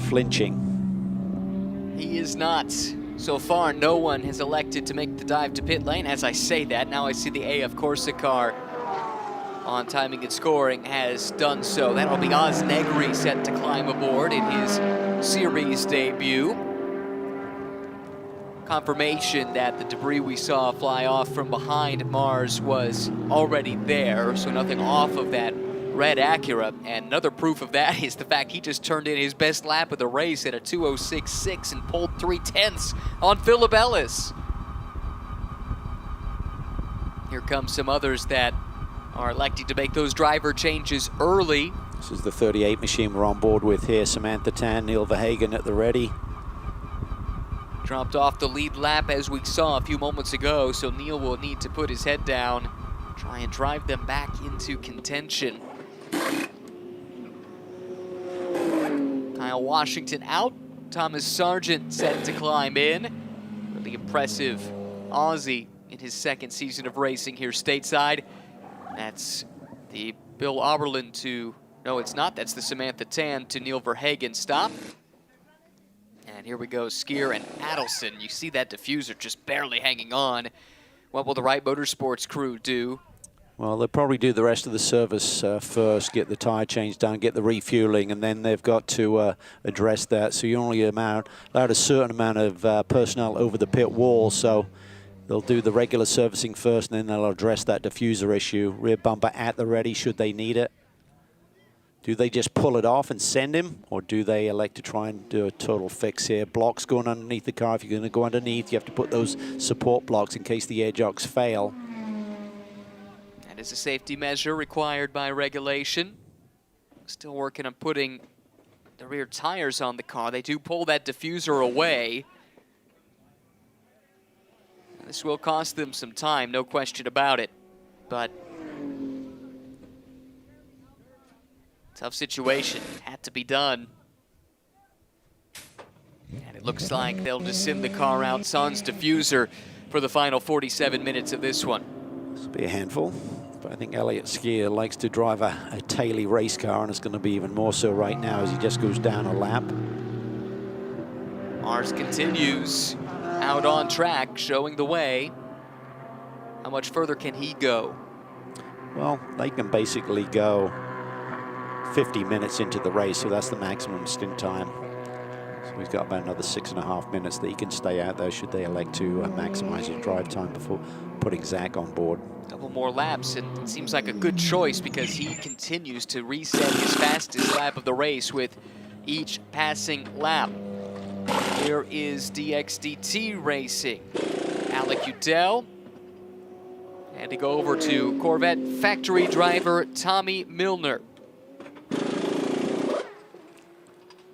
flinching. He is not. So far, no one has elected to make the dive to pit lane. As I say that, now I see the AF Corsa car on timing and scoring has done so. That'll be Oz Negri set to climb aboard in his series debut. Confirmation that the debris we saw fly off from behind Mars was already there, so nothing off of that red Acura. And another proof of that is the fact he just turned in his best lap of the race at a 2:06.6 and pulled 3/10 on Philip Ellis. Here come some others that are electing to make those driver changes early. This is the 38 machine we're on board with here. Samantha Tan, Neil Verhagen at the ready. Dropped off the lead lap as we saw a few moments ago, so Neil will need to put his head down, try and drive them back into contention. Kyle Washington out, Thomas Sargent set to climb in. Really impressive Aussie in his second season of racing here stateside. That's the Bill Oberlin to, no it's not, that's the Samantha Tan to Neil Verhagen stop. And here we go, Skier and Adelson. You see that diffuser just barely hanging on. What will the Wright Motorsports crew do? Well, they'll probably do the rest of the service first, get the tire change done, get the refueling, and then they've got to address that. So you only allowed a certain amount of personnel over the pit wall, so they'll do the regular servicing first, and then they'll address that diffuser issue. Rear bumper at the ready should they need it. Do they just pull it off and send him, or do they elect to try and do a total fix here? Blocks going underneath the car. If you're going to go underneath, you have to put those support blocks in case the air jocks fail. That is a safety measure required by regulation. Still working on putting the rear tires on the car. They do pull that diffuser away. This will cost them some time, no question about it. But tough situation, had to be done. And it looks like they'll just send the car out sans diffuser for the final 47 minutes of this one. This will be a handful, but I think Elliott Skier likes to drive a taily race car, and it's going to be even more so right now as he just goes down a lap. Mars continues out on track, showing the way. How much further can he go? Well, they can basically go 50 minutes into the race, so that's the maximum stint time. So he's got about another 6.5 minutes that he can stay out there should they elect to maximize his drive time before putting Zach on board. A couple more laps, and it seems like a good choice because he continues to reset his fastest lap of the race with each passing lap. Here is DXDT Racing. Alec Udell. And to go over to Corvette factory driver Tommy Milner.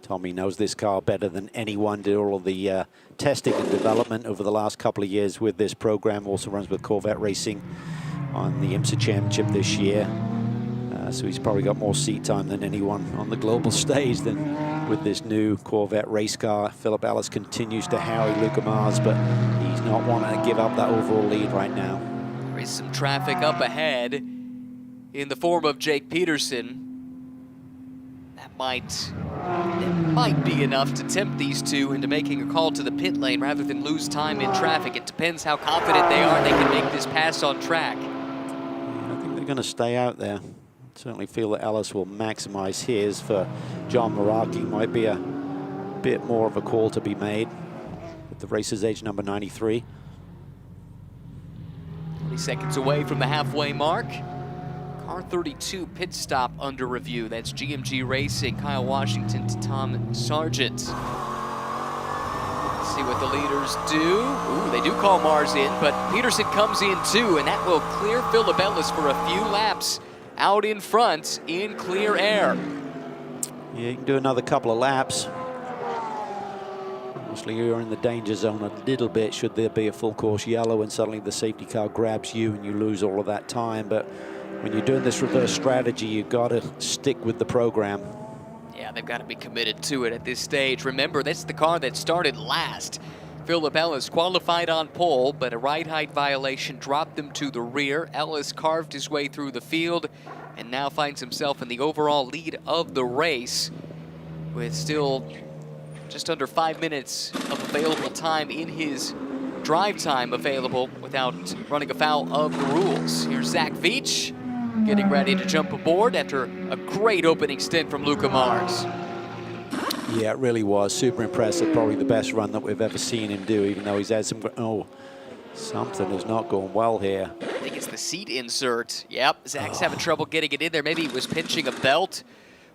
Tommy knows this car better than anyone. Did all of the testing and development over the last couple of years with this program. Also runs with Corvette Racing on the IMSA Championship this year. So he's probably got more seat time than anyone on the global stage than with this new Corvette race car. Philip Ellis continues to harry Luca Mars, but he's not wanting to give up that overall lead right now. There is some traffic up ahead in the form of Jake Peterson. That might be enough to tempt these two into making a call to the pit lane rather than lose time in traffic. It depends how confident they are they can make this pass on track. I think they're going to stay out there. Certainly feel that Ellis will maximize his. For John Meraki, might be a bit more of a call to be made with the racer's age number 93. 20 seconds away from the halfway mark. Car 32 pit stop under review. That's GMG Racing, Kyle Washington to Tom Sargent. Let's see what the leaders do. Ooh, they do call Mars in, but Peterson comes in too, and that will clear Philip Ellis for a few laps out in front in clear air. Yeah, you can do another couple of laps. Obviously, you're in the danger zone a little bit should there be a full course yellow and suddenly the safety car grabs you and you lose all of that time. But when you're doing this reverse strategy, you've got to stick with the program. Yeah, they've got to be committed to it at this stage. Remember, that's the car that started last. Philip Ellis qualified on pole, but a ride height violation dropped them to the rear. Ellis carved his way through the field and now finds himself in the overall lead of the race with still just under 5 minutes of available time in his drive time available without running afoul of the rules. Here's Zach Veach getting ready to jump aboard after a great opening stint from Luca Mars. Yeah, it really was super impressive. Probably the best run that we've ever seen him do, even though he's had some, something is not going well here. I think it's the seat insert. Yep, Zach's having trouble getting it in there. Maybe he was pinching a belt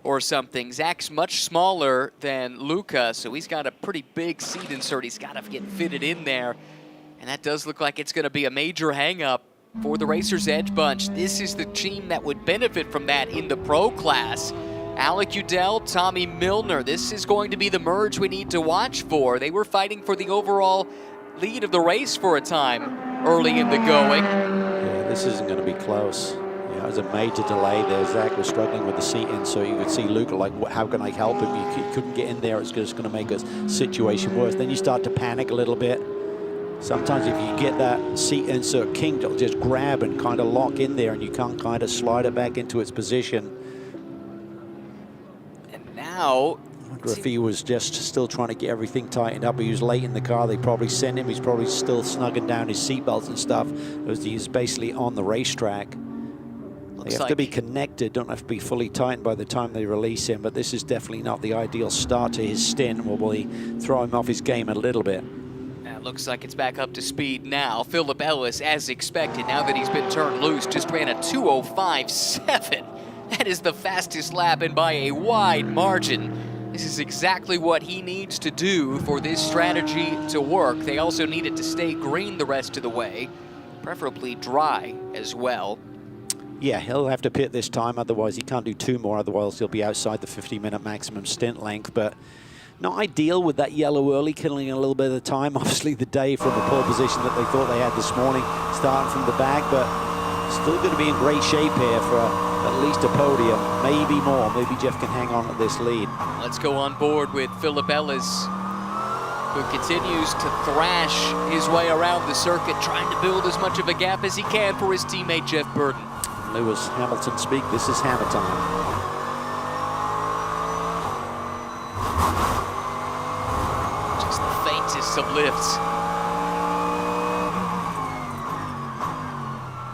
or something. Zach's much smaller than Luca, so he's got a pretty big seat insert. He's got to get fitted in there, and that does look like it's going to be a major hang-up for the Racers Edge bunch. This is the team that would benefit from that in the pro class. Alec Udell, Tommy Milner. This is going to be the merge we need to watch for. They were fighting for the overall lead of the race for a time early in the going. Yeah, this isn't going to be close. Yeah, it was a major delay there. Zach was struggling with the seat in, so you could see Luca like, how can I help him? You couldn't get in there. It's just going to make a situation worse. Then you start to panic a little bit. Sometimes if you get that seat insert kinked, it'll just grab and kind of lock in there, and you can't kind of slide it back into its position. Now, I wonder if he was just still trying to get everything tightened up. He was late in the car. They probably sent him. He's probably still snugging down his seatbelts and stuff as he's basically on the racetrack. They have to be connected, don't have to be fully tightened by the time they release him, but this is definitely not the ideal start to his stint. Will he throw him off his game a little bit? Looks like it's back up to speed now. Philip Ellis, as expected, now that he's been turned loose, just ran a 2:05.7. That is the fastest lap, and by a wide margin. This is exactly what he needs to do for this strategy to work. They also need it to stay green the rest of the way, preferably dry as well. Yeah, he'll have to pit this time, otherwise he can't do two more, otherwise he'll be outside the 50-minute maximum stint length. But not ideal with that yellow early, killing a little bit of the time. Obviously the day from the pole position that they thought they had this morning, starting from the back, but still going to be in great shape here for at least a podium, maybe more. Maybe Jeff can hang on to this lead. Let's go on board with Philip Ellis, who continues to thrash his way around the circuit, trying to build as much of a gap as he can for his teammate Jeff Burton. Lewis Hamilton speak, this is hammer time. Just the faintest of lifts.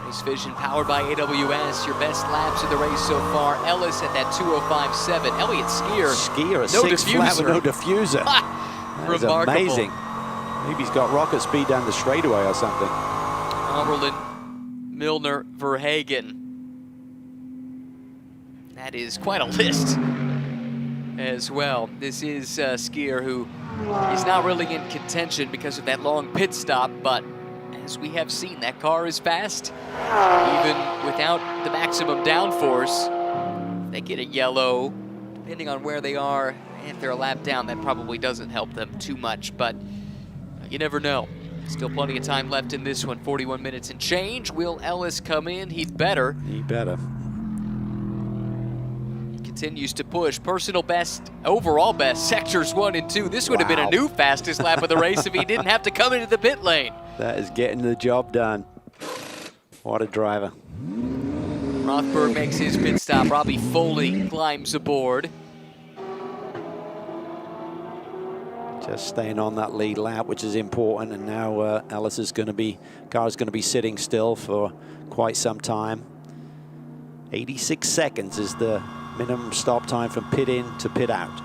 Race Vision powered by AWS. Your best laps of the race so far. Ellis at that 2:05.7. Elliott Skier. Skier, a no 6 flat with no diffuser. That is Remarkable. amazing. Maybe he's got rocket speed down the straightaway or something. Oberlin, Milner, Verhagen. That is quite a list as well. This is Skier, who is not really in contention because of that long pit stop, but as we have seen, that car is fast. Even without the maximum downforce, if they get a yellow, depending on where they are, if they're a lap down, that probably doesn't help them too much, but you never know. Still plenty of time left in this one, 41 minutes and change. Will Ellis come in? He'd better. He better. Continues to push. Personal best, overall best, sectors 1 and 2. This would have been a new fastest lap of the race if he didn't have to come into the pit lane. That is getting the job done. What a driver. Rothberg makes his pit stop. Robbie Foley climbs aboard. Just staying on that lead lap, which is important. And now Ellis is going to be, car is going to be sitting still for quite some time. 86 seconds is the minimum stop time from pit in to pit out.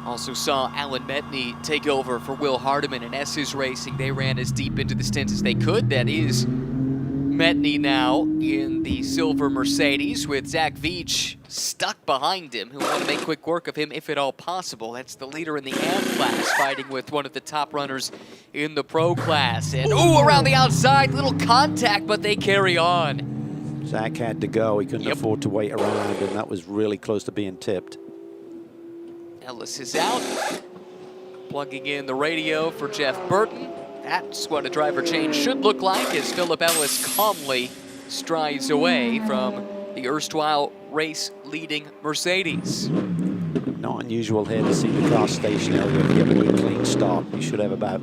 Also saw Alan Metney take over for Will Hardiman in S's Racing. They ran as deep into the stint as they could. That is Metney now in the silver Mercedes with Zach Veach stuck behind him, who want to make quick work of him if at all possible. That's the leader in the AM class, fighting with one of the top runners in the pro class. And ooh, around the outside, little contact, but they carry on. Zach had to go. He couldn't afford to wait around, and that was really close to being tipped. Ellis is out, plugging in the radio for Jeff Burton. That's what a driver change should look like as Philip Ellis calmly strides away from the erstwhile race-leading Mercedes. Not unusual here to see the car stationary. If you have a good clean stop, you should have about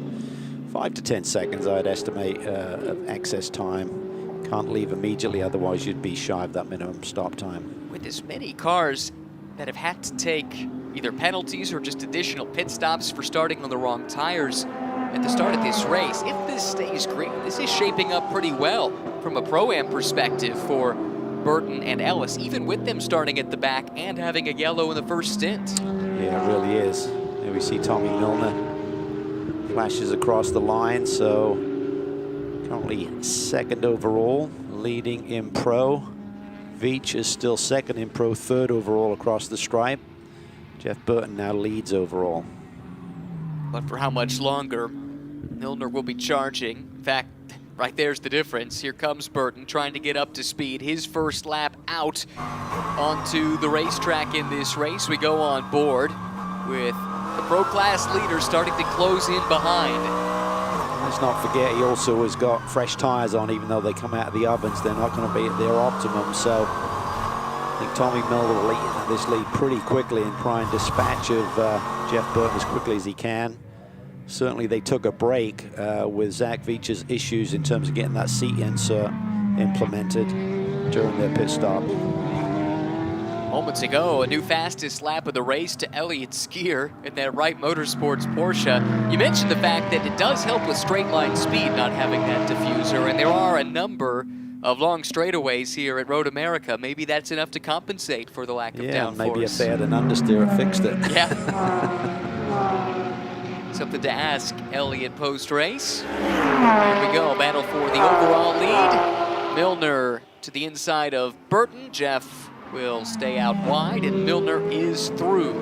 5 to 10 seconds, I'd estimate, of excess time. Can't leave immediately, otherwise you'd be shy of that minimum stop time. With as many cars that have had to take either penalties or just additional pit stops for starting on the wrong tires at the start of this race, if this stays green, this is shaping up pretty well from a Pro-Am perspective for Burton and Ellis, even with them starting at the back and having a yellow in the first stint. Yeah, it really is. Here we see Tommy Milner flashes across the line, so currently second overall, leading in Pro. Veach is still second in Pro, third overall across the stripe. Jeff Burton now leads overall. But for how much longer? Milner will be charging. In fact, right there's the difference. Here comes Burton trying to get up to speed. His first lap out onto the racetrack in this race. We go on board with the Pro Class leader starting to close in behind. Let's not forget, he also has got fresh tires on. Even though they come out of the ovens, they're not going to be at their optimum. So I think Tommy Milner will lead this lead pretty quickly and try and dispatch of Jeff Burton as quickly as he can. Certainly they took a break with Zach Veach's issues in terms of getting that seat insert implemented during their pit stop. Moments ago, a new fastest lap of the race to Elliott Skier in that Wright Motorsports Porsche. You mentioned the fact that it does help with straight line speed not having that diffuser, and there are a number of long straightaways here at Road America. Maybe that's enough to compensate for the lack of downforce. Yeah, maybe if they had an understeer, it fixed it. Yeah. Something to ask Elliott post-race. Here we go, battle for the overall lead. Milner to the inside of Burton. Jeff will stay out wide, and Milner is through.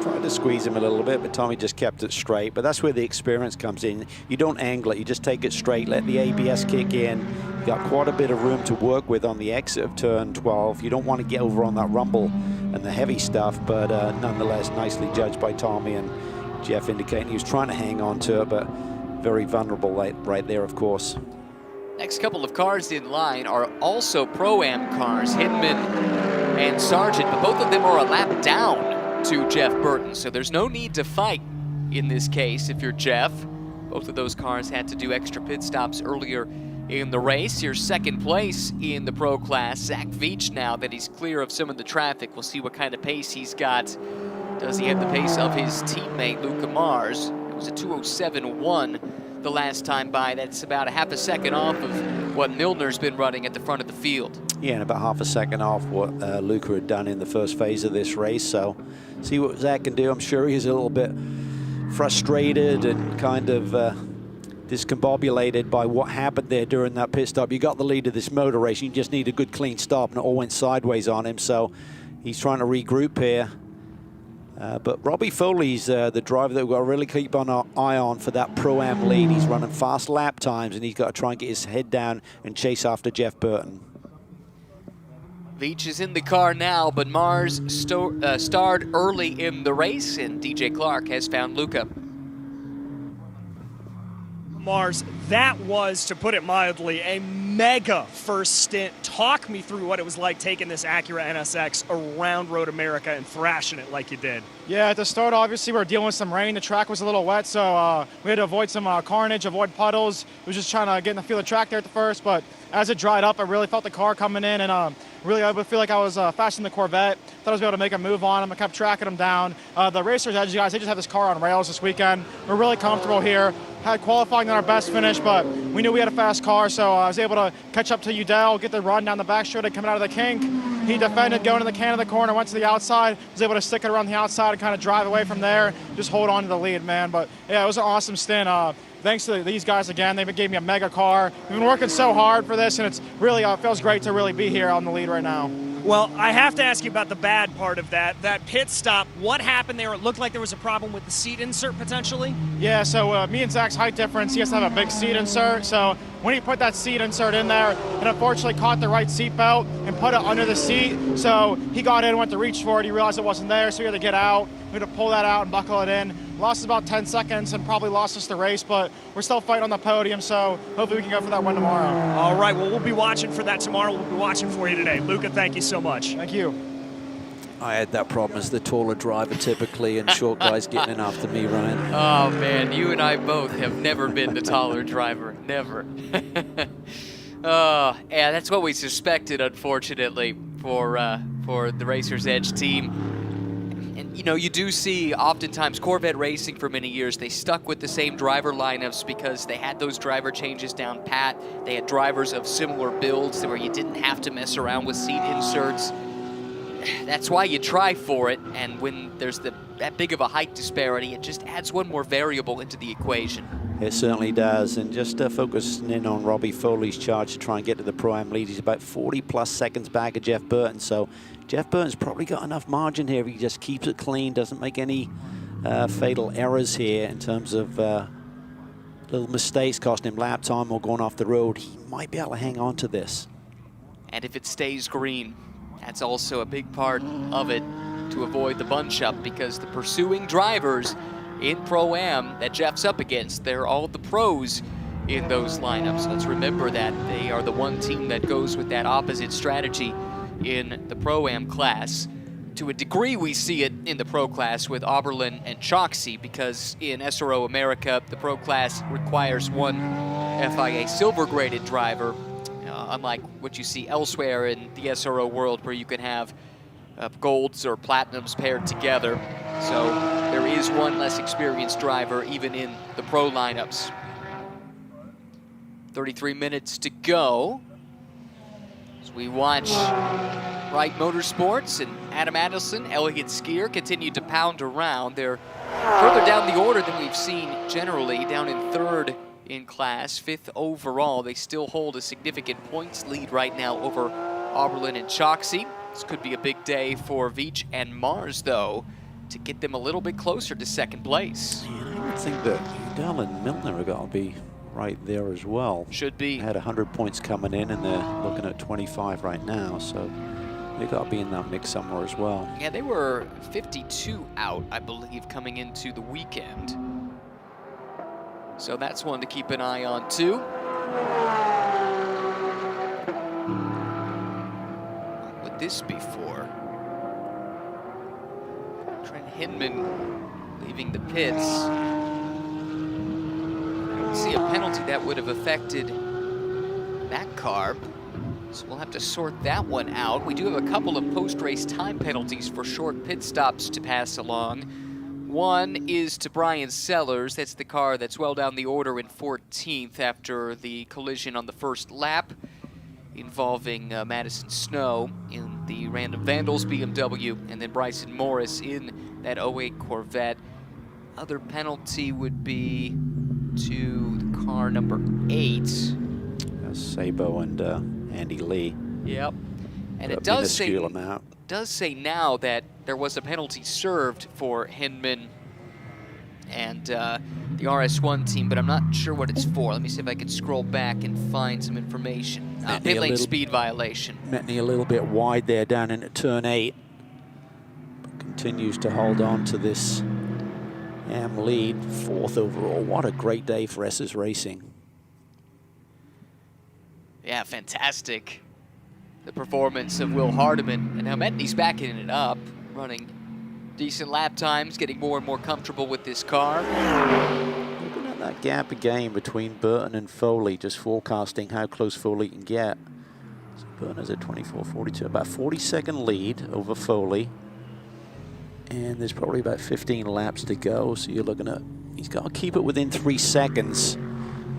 Tried to squeeze him a little bit, but Tommy just kept it straight. But that's where the experience comes in. You don't angle it, you just take it straight, let the ABS kick in. You've got quite a bit of room to work with on the exit of turn 12. You don't want to get over on that rumble and the heavy stuff, but nonetheless, nicely judged by Tommy, and Jeff indicating he was trying to hang on to it, but very vulnerable right there, of course. Next couple of cars in line are also Pro-Am cars, Hinman and Sargent, but both of them are a lap down to Jeff Burton, so there's no need to fight in this case if you're Jeff. Both of those cars had to do extra pit stops earlier in the race. Here's second place in the Pro Class. Zach Veach, now that he's clear of some of the traffic. We'll see what kind of pace he's got. Does he have the pace of his teammate, Luca Mars? It was a 2:07.1 the last time by. That's about a half a second off of what Milner's been running at the front of the field. Yeah, and about half a second off what Luca had done in the first phase of this race. So see what Zach can do. I'm sure he's a little bit frustrated and kind of discombobulated by what happened there during that pit stop. You got the lead of this motor race. You just need a good clean stop, and it all went sideways on him. So he's trying to regroup here. But Robbie Foley's the driver that we've got to really keep an eye on for that Pro-Am lead. He's running fast lap times, and he's got to try and get his head down and chase after Jeff Burton. Veach is in the car now, but Mars starred early in the race, and DJ Clark has found Luca. Mars, that was, to put it mildly, a mega first stint. Talk me through what it was like taking this Acura NSX around Road America and thrashing it like you did. Yeah, at the start, obviously, we were dealing with some rain. The track was a little wet, so we had to avoid some carnage, avoid puddles. We was just trying to get in the feel of the track there at the first, but as it dried up, I really felt the car coming in, and really I would feel like I was faster than the Corvette. Thought I was able to make a move on him. I kept tracking him down. The racers, as you guys, they just have this car on rails this weekend. We're really comfortable here. Had qualifying on our best finish, but we knew we had a fast car, so I was able to catch up to Udell, get the run down the back straight coming out of the kink. He defended, going to the can of the corner, went to the outside, was able to stick it around the outside and kind of drive away from there, just hold on to the lead, man. But yeah, it was an awesome stint. Thanks to these guys again. They gave me a mega car. We've been working so hard for this, and it's really feels great to really be here on the lead right now. Well, I have to ask you about the bad part of that pit stop. What happened there? It looked like there was a problem with the seat insert potentially. Yeah, so me and Zach's height difference, he has to have a big seat insert. So when he put that seat insert in there, it unfortunately caught the right seat belt and put it under the seat. So he got in, went to reach for it. He realized it wasn't there, so he had to get out. We had to pull that out and buckle it in. Lost us about 10 seconds and probably lost us the race, but we're still fighting on the podium, so hopefully we can go for that win tomorrow. All right, well, we'll be watching for that tomorrow. We'll be watching for you today. Luca, thank you so much. Thank you. I had that problem as the taller driver typically, and short guys getting in after me, Ryan. Oh, man, you and I both have never been the taller driver. Never. Oh, yeah, that's what we suspected, unfortunately, for the Racers Edge team. And, you know, you do see oftentimes Corvette Racing for many years, they stuck with the same driver lineups because they had those driver changes down pat. They had drivers of similar builds where you didn't have to mess around with seat inserts. That's why you try for it, and when there's that big of a height disparity, it just adds one more variable into the equation. It certainly does, and just focusing in on Robbie Foley's charge to try and get to the Pro-Am lead. He's about 40+ seconds back of Jeff Burton, so Jeff Burton's probably got enough margin here if he just keeps it clean, doesn't make any fatal errors here in terms of little mistakes costing him lap time or going off the road. He might be able to hang on to this. And if it stays green, that's also a big part of it to avoid the bunch up, because the pursuing drivers in Pro-Am that Jeff's up against, they're all the pros in those lineups. Let's remember that they are the one team that goes with that opposite strategy in the Pro-Am class. To a degree, we see it in the Pro class with Oberlin and Choxy, because in SRO America, the Pro class requires one FIA silver-graded driver, unlike what you see elsewhere in the SRO world where you can have golds or platinums paired together. So there is one less experienced driver even in the Pro lineups. 33 minutes to go as we watch Wright Motorsports and Adam Adelson, Elliott Skier continue to pound around. They're further down the order than we've seen generally, down in third in class, 5th overall. They still hold a significant points lead right now over Oberlin and Choxy. This could be a big day for Veach and Mars, though, to get them a little bit closer to second place. And I would think that Udell and Milner are going to be right there as well. Should be. They had 100 points coming in, and they're looking at 25 right now, so they got to be in that mix somewhere as well. Yeah, they were 52 out, I believe, coming into the weekend. So that's one to keep an eye on, too. What would this be for? Trent Hinman leaving the pits. I don't see a penalty that would have affected that car, so we'll have to sort that one out. We do have a couple of post-race time penalties for short pit stops to pass along. One is to Brian Sellers. That's the car that's well down the order in 14th after the collision on the first lap involving Madison Snow in the Random Vandals BMW, and then Bryson Morris in that 08 Corvette. Other penalty would be to the car number 8. That's Sabo and Andy Lee. Yep. And it does say now that there was a penalty served for Hinman and the RS1 team, but I'm not sure what it's for. Let me see if I can scroll back and find some information. Pit lane speed violation. Metney a little bit wide there down into turn 8. But continues to hold on to this Am lead, 4th overall. What a great day for SS Racing. Yeah, fantastic. The performance of Will Hardiman, and now Metney's backing it up, running decent lap times, getting more and more comfortable with this car. Looking at that gap again between Burton and Foley, just forecasting how close Foley can get. So Burton's at 24.42, about 40-second lead over Foley. And there's probably about 15 laps to go, so you're looking at, he's got to keep it within 3 seconds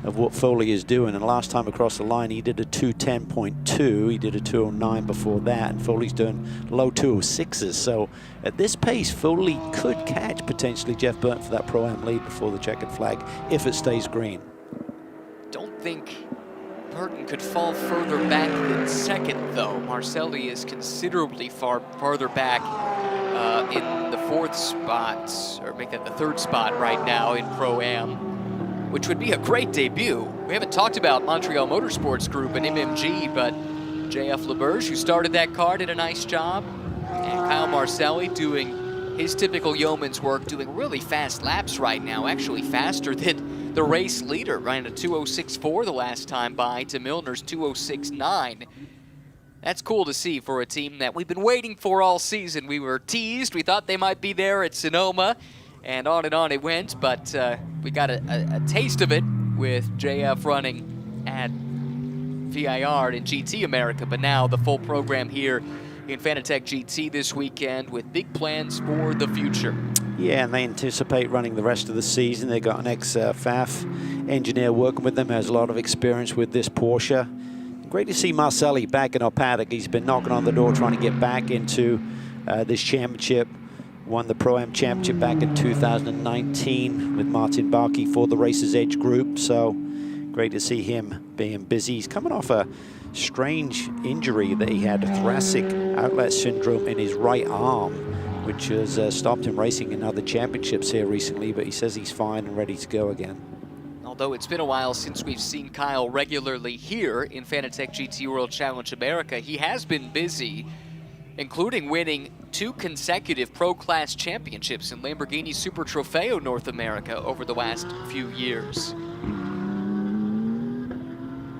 of what Foley is doing. And last time across the line, he did a 2:10.2. He did a 2:09 before that, and Foley's doing low 2:06s. So at this pace, Foley could catch potentially Jeff Burton for that Pro-Am lead before the checkered flag if it stays green. Don't think Burton could fall further back than second, though. Marcelli is considerably farther back in the 4th spot, or make that the 3rd spot right now in Pro-Am, which would be a great debut. We haven't talked about Montreal Motorsports Group and MMG, but JF LeBurge, who started that car, did a nice job. And Kyle Marcelli doing his typical yeoman's work, doing really fast laps right now, actually faster than the race leader, ran a 2:06.4 the last time by to Milner's 2:06.9. That's cool to see for a team that we've been waiting for all season. We were teased, we thought they might be there at Sonoma, and on it went, but we got a taste of it with JF running at VIR in GT America, but now the full program here in Fanatec GT this weekend with big plans for the future. Yeah, and they anticipate running the rest of the season. They've got an ex-FAF engineer working with them, has a lot of experience with this Porsche. Great to see Marcelli back in our paddock. He's been knocking on the door trying to get back into this championship. Won the Pro-Am Championship back in 2019 with Martin Barkey for the Racers Edge group. So great to see him being busy. He's coming off a strange injury that he had, thoracic outlet syndrome in his right arm, which has stopped him racing in other championships here recently, but he says he's fine and ready to go again. Although it's been a while since we've seen Kyle regularly here in Fanatec GT World Challenge America, he has been busy, including winning 2 consecutive Pro Class championships in Lamborghini Super Trofeo North America over the last few years.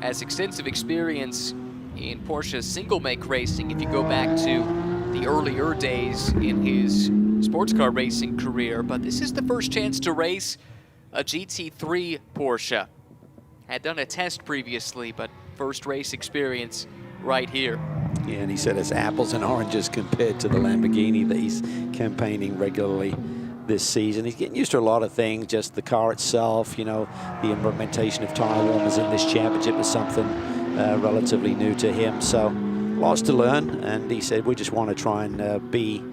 Has extensive experience in Porsche single-make racing if you go back to the earlier days in his sports car racing career, but this is the first chance to race a GT3 Porsche. Had done a test previously, but first race experience right here. Yeah, and he said it's apples and oranges compared to the Lamborghini that he's campaigning regularly this season. He's getting used to a lot of things, just the car itself, you know, the implementation of tire warmers in this championship is something relatively new to him. So lots to learn, and he said we just want to try and be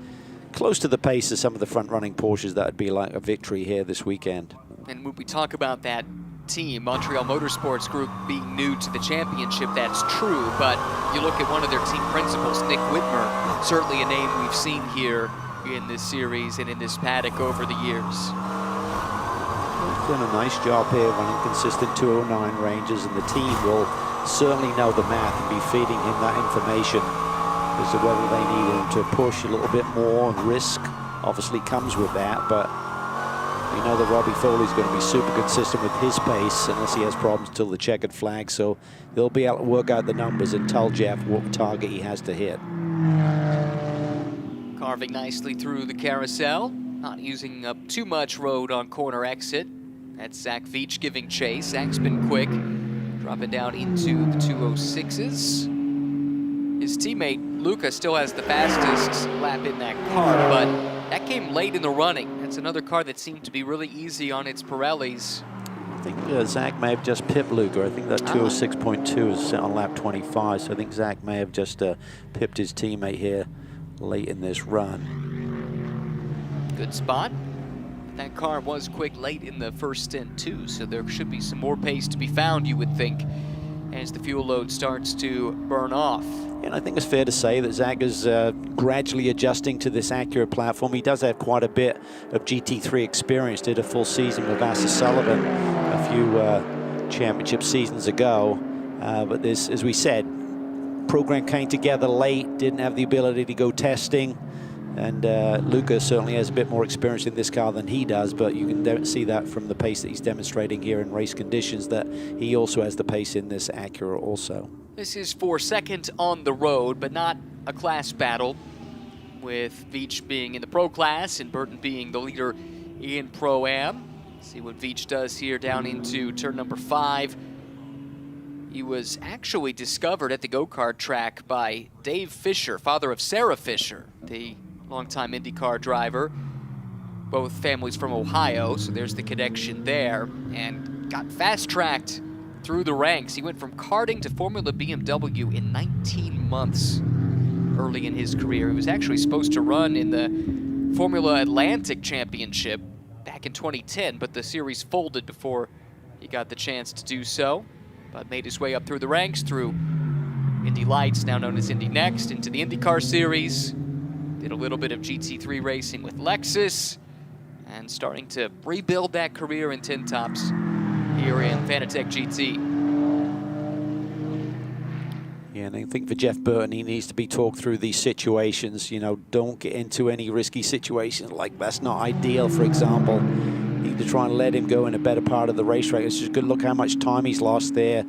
close to the pace of some of the front-running Porsches. That would be like a victory here this weekend. And when we talk about that team, Montreal Motorsports Group, being new to the championship, that's true, but you look at one of their team principals, Nick Whitmer, certainly a name we've seen here in this series and in this paddock over the years. He's done a nice job here running consistent 209 ranges, and the team will certainly know the math and be feeding him that information as to whether they need him to push a little bit more, and risk obviously comes with that, but we know that Robbie Foley's going to be super consistent with his pace unless he has problems till the checkered flag, so he'll be able to work out the numbers and tell Jeff what target he has to hit. Carving nicely through the carousel, not using up too much road on corner exit. That's Zach Veach giving chase. Zach's been quick, dropping down into the 206s. His teammate Luca still has the fastest lap in that car, but that came late in the running. That's another car that seemed to be really easy on its Pirellis. I think Zach may have just pipped Luca. I think that 206.2 is set on lap 25, so I think Zach may have just pipped his teammate here late in this run. Good spot. That car was quick late in the first stint too, so there should be some more pace to be found, you would think, as the fuel load starts to burn off. And I think it's fair to say that Zach is gradually adjusting to this Acura platform. He does have quite a bit of GT3 experience, did a full season with Vassar Sullivan a few championship seasons ago. But this, as we said, program came together late, didn't have the ability to go testing. And Luca certainly has a bit more experience in this car than he does, but you can see that from the pace that he's demonstrating here in race conditions, that he also has the pace in this Acura also. This is for second on the road, but not a class battle, with Veach being in the Pro class and Burton being the leader in Pro-Am. See what Veach does here down into turn number 5. He was actually discovered at the go-kart track by Dave Fisher, father of Sarah Fisher, the longtime IndyCar driver. Both families from Ohio, so there's the connection there, and got fast-tracked through the ranks. He went from karting to Formula BMW in 19 months early in his career. He was actually supposed to run in the Formula Atlantic Championship back in 2010, but the series folded before he got the chance to do so. But made his way up through the ranks, through Indy Lights, now known as Indy Next, into the IndyCar Series. Did a little bit of GT3 racing with Lexus, and starting to rebuild that career in tin tops here in Fanatec GT. Yeah, and I think for Jeff Burton, he needs to be talked through these situations. You know, don't get into any risky situations. Like, that's not ideal, for example. You need to try and let him go in a better part of the racetrack. It's just good. Look how much time he's lost there.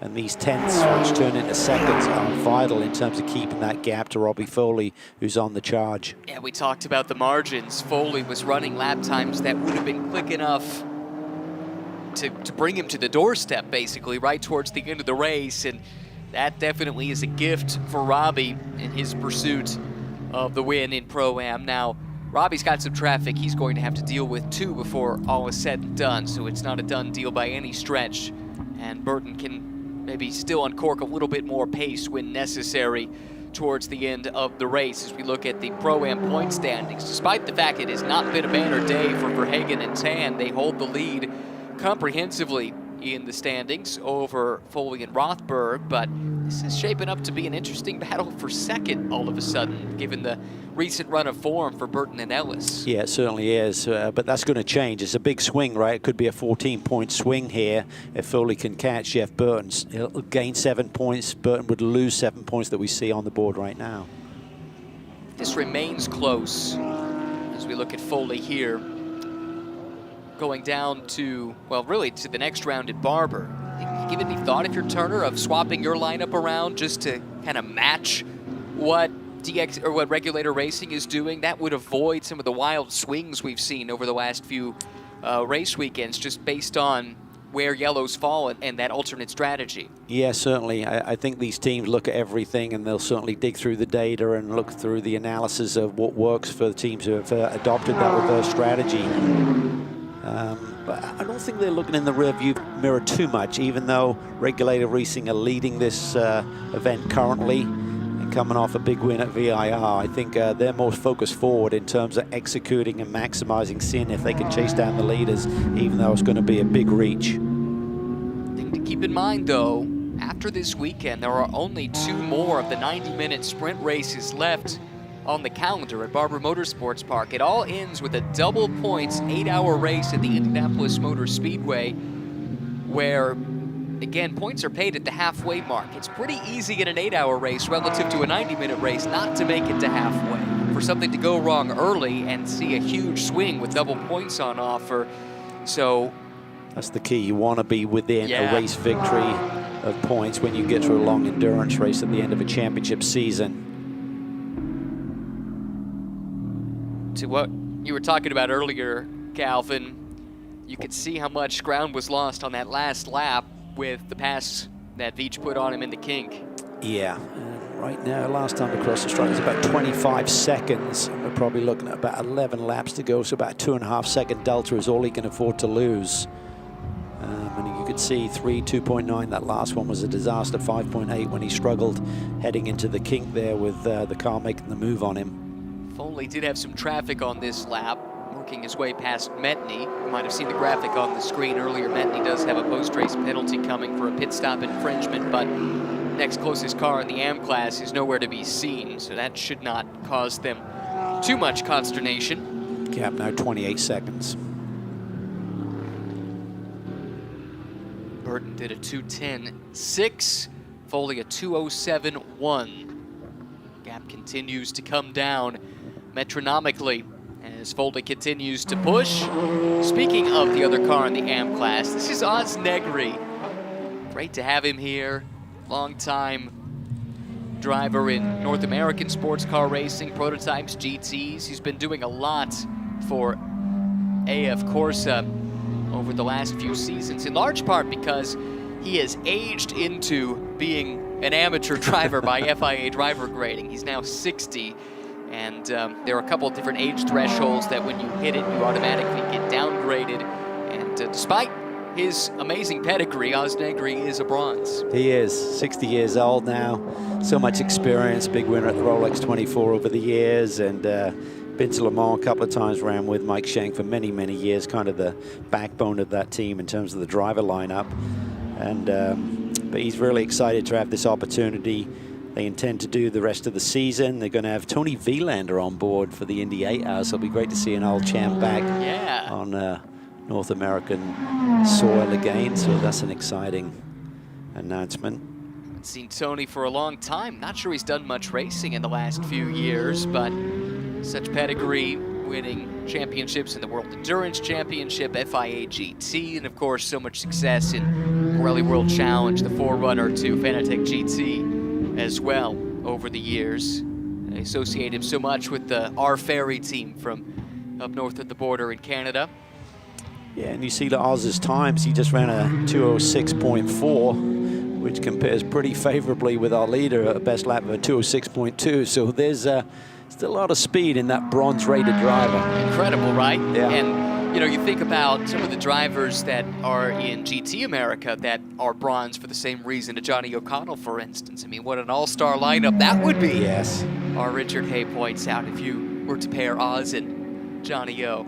And these tenths, which turn into seconds, are vital in terms of keeping that gap to Robbie Foley, who's on the charge. Yeah, we talked about the margins. Foley was running lap times that would have been quick enough to bring him to the doorstep, basically, right towards the end of the race. And that definitely is a gift for Robbie in his pursuit of the win in Pro-Am. Now, Robbie's got some traffic he's going to have to deal with too before all is said and done, so it's not a done deal by any stretch. And Burton can maybe still uncork a little bit more pace when necessary towards the end of the race as we look at the Pro-Am point standings. Despite the fact it has not been a banner day for Verhagen and Tan, they hold the lead comprehensively in the standings over Foley and Rothberg, but this is shaping up to be an interesting battle for second all of a sudden, given the recent run of form for Burton and Ellis. Yeah, it certainly is, but that's going to change. It's a big swing, right? It could be a 14-point swing here if Foley can catch Jeff Burton. He'll gain 7 points. Burton would lose 7 points that we see on the board right now. This remains close as we look at Foley here, going down to, well, really to the next round at Barber. Have you given any thought, if you're Turner, of swapping your lineup around just to kind of match what DX or what Regulator Racing is doing? That would avoid some of the wild swings we've seen over the last few race weekends, just based on where yellows fall and that alternate strategy. Yeah, certainly. I think these teams look at everything, and they'll certainly dig through the data and look through the analysis of what works for the teams who have adopted that reverse strategy. But I don't think they're looking in the rearview mirror too much, even though Regulator Racing are leading this event currently and coming off a big win at VIR. I think they're more focused forward in terms of executing and maximizing, seeing if they can chase down the leaders, even though it's going to be a big reach. Thing to keep in mind, though, after this weekend, there are only 2 more of the 90-minute sprint races left on the calendar at Barber Motorsports Park. It all ends with a double points 8-hour race at the Indianapolis Motor Speedway, where, again, points are paid at the halfway mark. It's pretty easy in an 8-hour race relative to a 90-minute race not to make it to halfway, for something to go wrong early and see a huge swing with double points on offer. So that's the key. You want to be within a race victory of points when you get to a long endurance race at the end of a championship season. To what you were talking about earlier, Calvin, you could see how much ground was lost on that last lap with the pass that Veach put on him in the kink. Yeah, right now, last time across the strike was about 25 seconds. We're probably looking at about 11 laps to go, so about 2.5 second delta is all he can afford to lose. And you could see 2.9, that last one was a disaster, 5.8 when he struggled heading into the kink there with the car making the move on him. Foley did have some traffic on this lap, working his way past Metney. You might have seen the graphic on the screen earlier. Metney does have a post-race penalty coming for a pit stop infringement, but next closest car in the AM class is nowhere to be seen, so that should not cause them too much consternation. Gap now 28 seconds. Burton did a 2:10.6, Foley a 2:07.1. Gap continues to come down metronomically as Foley continues to push. Speaking of the other car in the AM class, this is Oz Negri. Great to have him here. Long-time driver in North American sports car racing, prototypes, GTs. He's been doing a lot for AF Corsa over the last few seasons, in large part because he has aged into being an amateur driver by FIA driver grading. He's now 60, and there are a couple of different age thresholds that when you hit it, you automatically get downgraded. And despite his amazing pedigree, Oz Negri is a bronze. He is 60 years old now, so much experience, big winner at the Rolex 24 over the years, and been to Le Mans a couple of times, ran with Mike Schenk for many, many years, kind of the backbone of that team in terms of the driver lineup. And but he's really excited to have this opportunity. They intend to do the rest of the season. They're going to have Tony Vielander on board for the Indy 8 Hours. It'll be great to see an old champ back on North American soil again. So that's an exciting announcement. Haven't seen Tony for a long time. Not sure he's done much racing in the last few years, but such pedigree, winning championships in the World Endurance Championship, FIA GT, and of course so much success in Pirelli World Challenge, the forerunner to Fanatec GT as well over the years. I associate him so much with the R Ferry team from up north of the border in Canada. Yeah, and you see the Oz's times. He just ran a 206.4, which compares pretty favorably with our leader at a best lap of a 206.2. So there's still a lot of speed in that bronze-rated driver. Incredible, right? Yeah. And, you know, you think about some of the drivers that are in GT America that are bronze for the same reason. A Johnny O'Connell, for instance. I mean, what an all-star lineup that would be. Yes. Our Richard Hay points out if you were to pair Oz and Johnny O.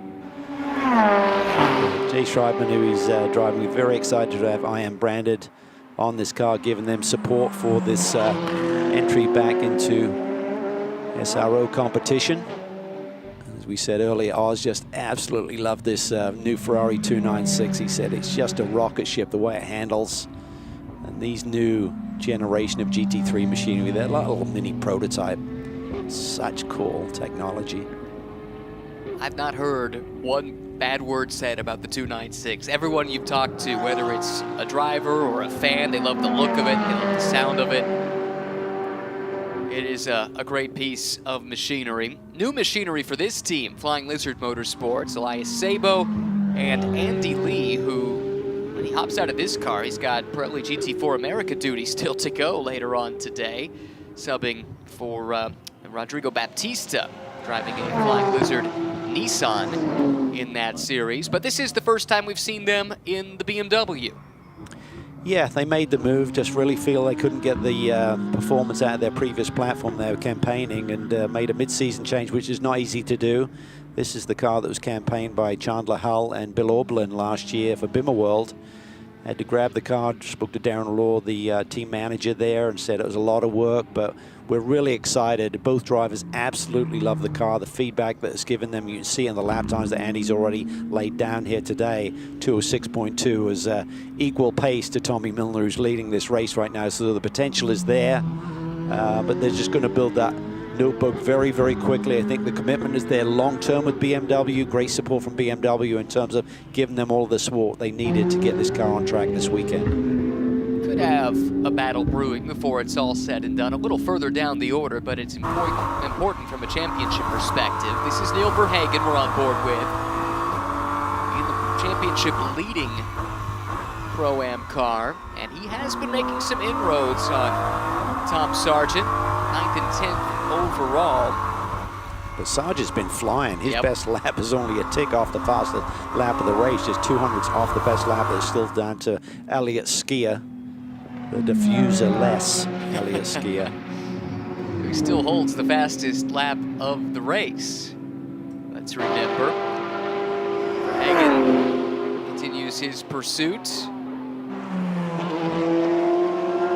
Jay Schreibman, who he's driving, very excited to have I Am branded on this car, giving them support for this entry back into SRO competition. As we said earlier, Oz just absolutely loved this new Ferrari 296. He said it's just a rocket ship, the way it handles. And these new generation of GT3 machinery, they're like a little mini prototype. Such cool technology. I've not heard one bad word said about the 296. Everyone you've talked to, whether it's a driver or a fan, they love the look of it, they love the sound of it. It is a great piece of machinery. New machinery for this team, Flying Lizard Motorsports, Elias Sabo and Andy Lee, who, when he hops out of this car, he's got Pirelli GT4 America duty still to go later on today, subbing for Rodrigo Baptista, driving a Flying Lizard Nissan in that series. But this is the first time we've seen them in the BMW. Yeah, they made the move, just really feel they couldn't get the performance out of their previous platform they were campaigning, and made a mid-season change, which is not easy to do. This is the car that was campaigned by Chandler Hull and Bill Auberlin last year for Bimmer World. Had to grab the car, spoke to Darren Law, the team manager there, and said it was a lot of work, but we're really excited. Both drivers absolutely love the car. The feedback that it's given them, you can see in the lap times that Andy's already laid down here today. 206.2 is equal pace to Tommy Milner, who's leading this race right now, so the potential is there. But they're just going to build that notebook very, very quickly. I think the commitment is there long-term with BMW. Great support from BMW in terms of giving them all the support they needed to get this car on track this weekend. Could have a battle brewing before it's all said and done. A little further down the order, but it's important from a championship perspective. This is Neil Verhagen we're on board with. In the championship leading Pro-Am car, and he has been making some inroads on Tom Sargent, 9th and 10th overall. But Sargent's been flying. His best lap is only a tick off the fastest lap of the race, just 200s off the best lap. It's still down to Elliott Skier, the diffuser-less Elliott Skier. He still holds the fastest lap of the race. Let's remember. Verhagen continues his pursuit.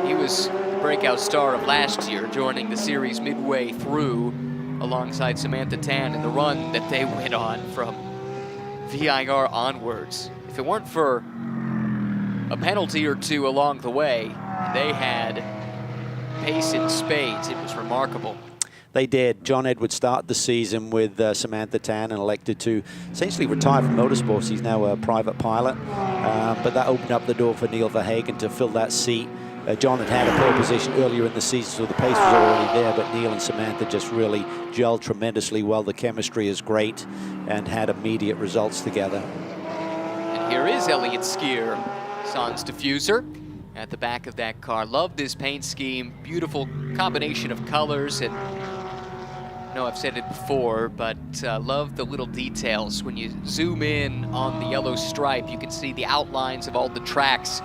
He was the breakout star of last year, joining the series midway through alongside Samantha Tan in the run that they went on from VIR onwards. If it weren't for a penalty or two along the way, they had pace in spades. It was remarkable. They did. John Edwards started the season with Samantha Tan and elected to essentially retire from motorsports. He's now a private pilot, but that opened up the door for Neil Verhagen to fill that seat. John had a pole position earlier in the season, so the pace was already there, but Neil and Samantha just really gelled tremendously well. The chemistry is great and had immediate results together. And here is Elliott Skier, Sans diffuser at the back of that car. Love this paint scheme, beautiful combination of colors, and I know I've said it before, but love the little details. When you zoom in on the yellow stripe, you can see the outlines of all the tracks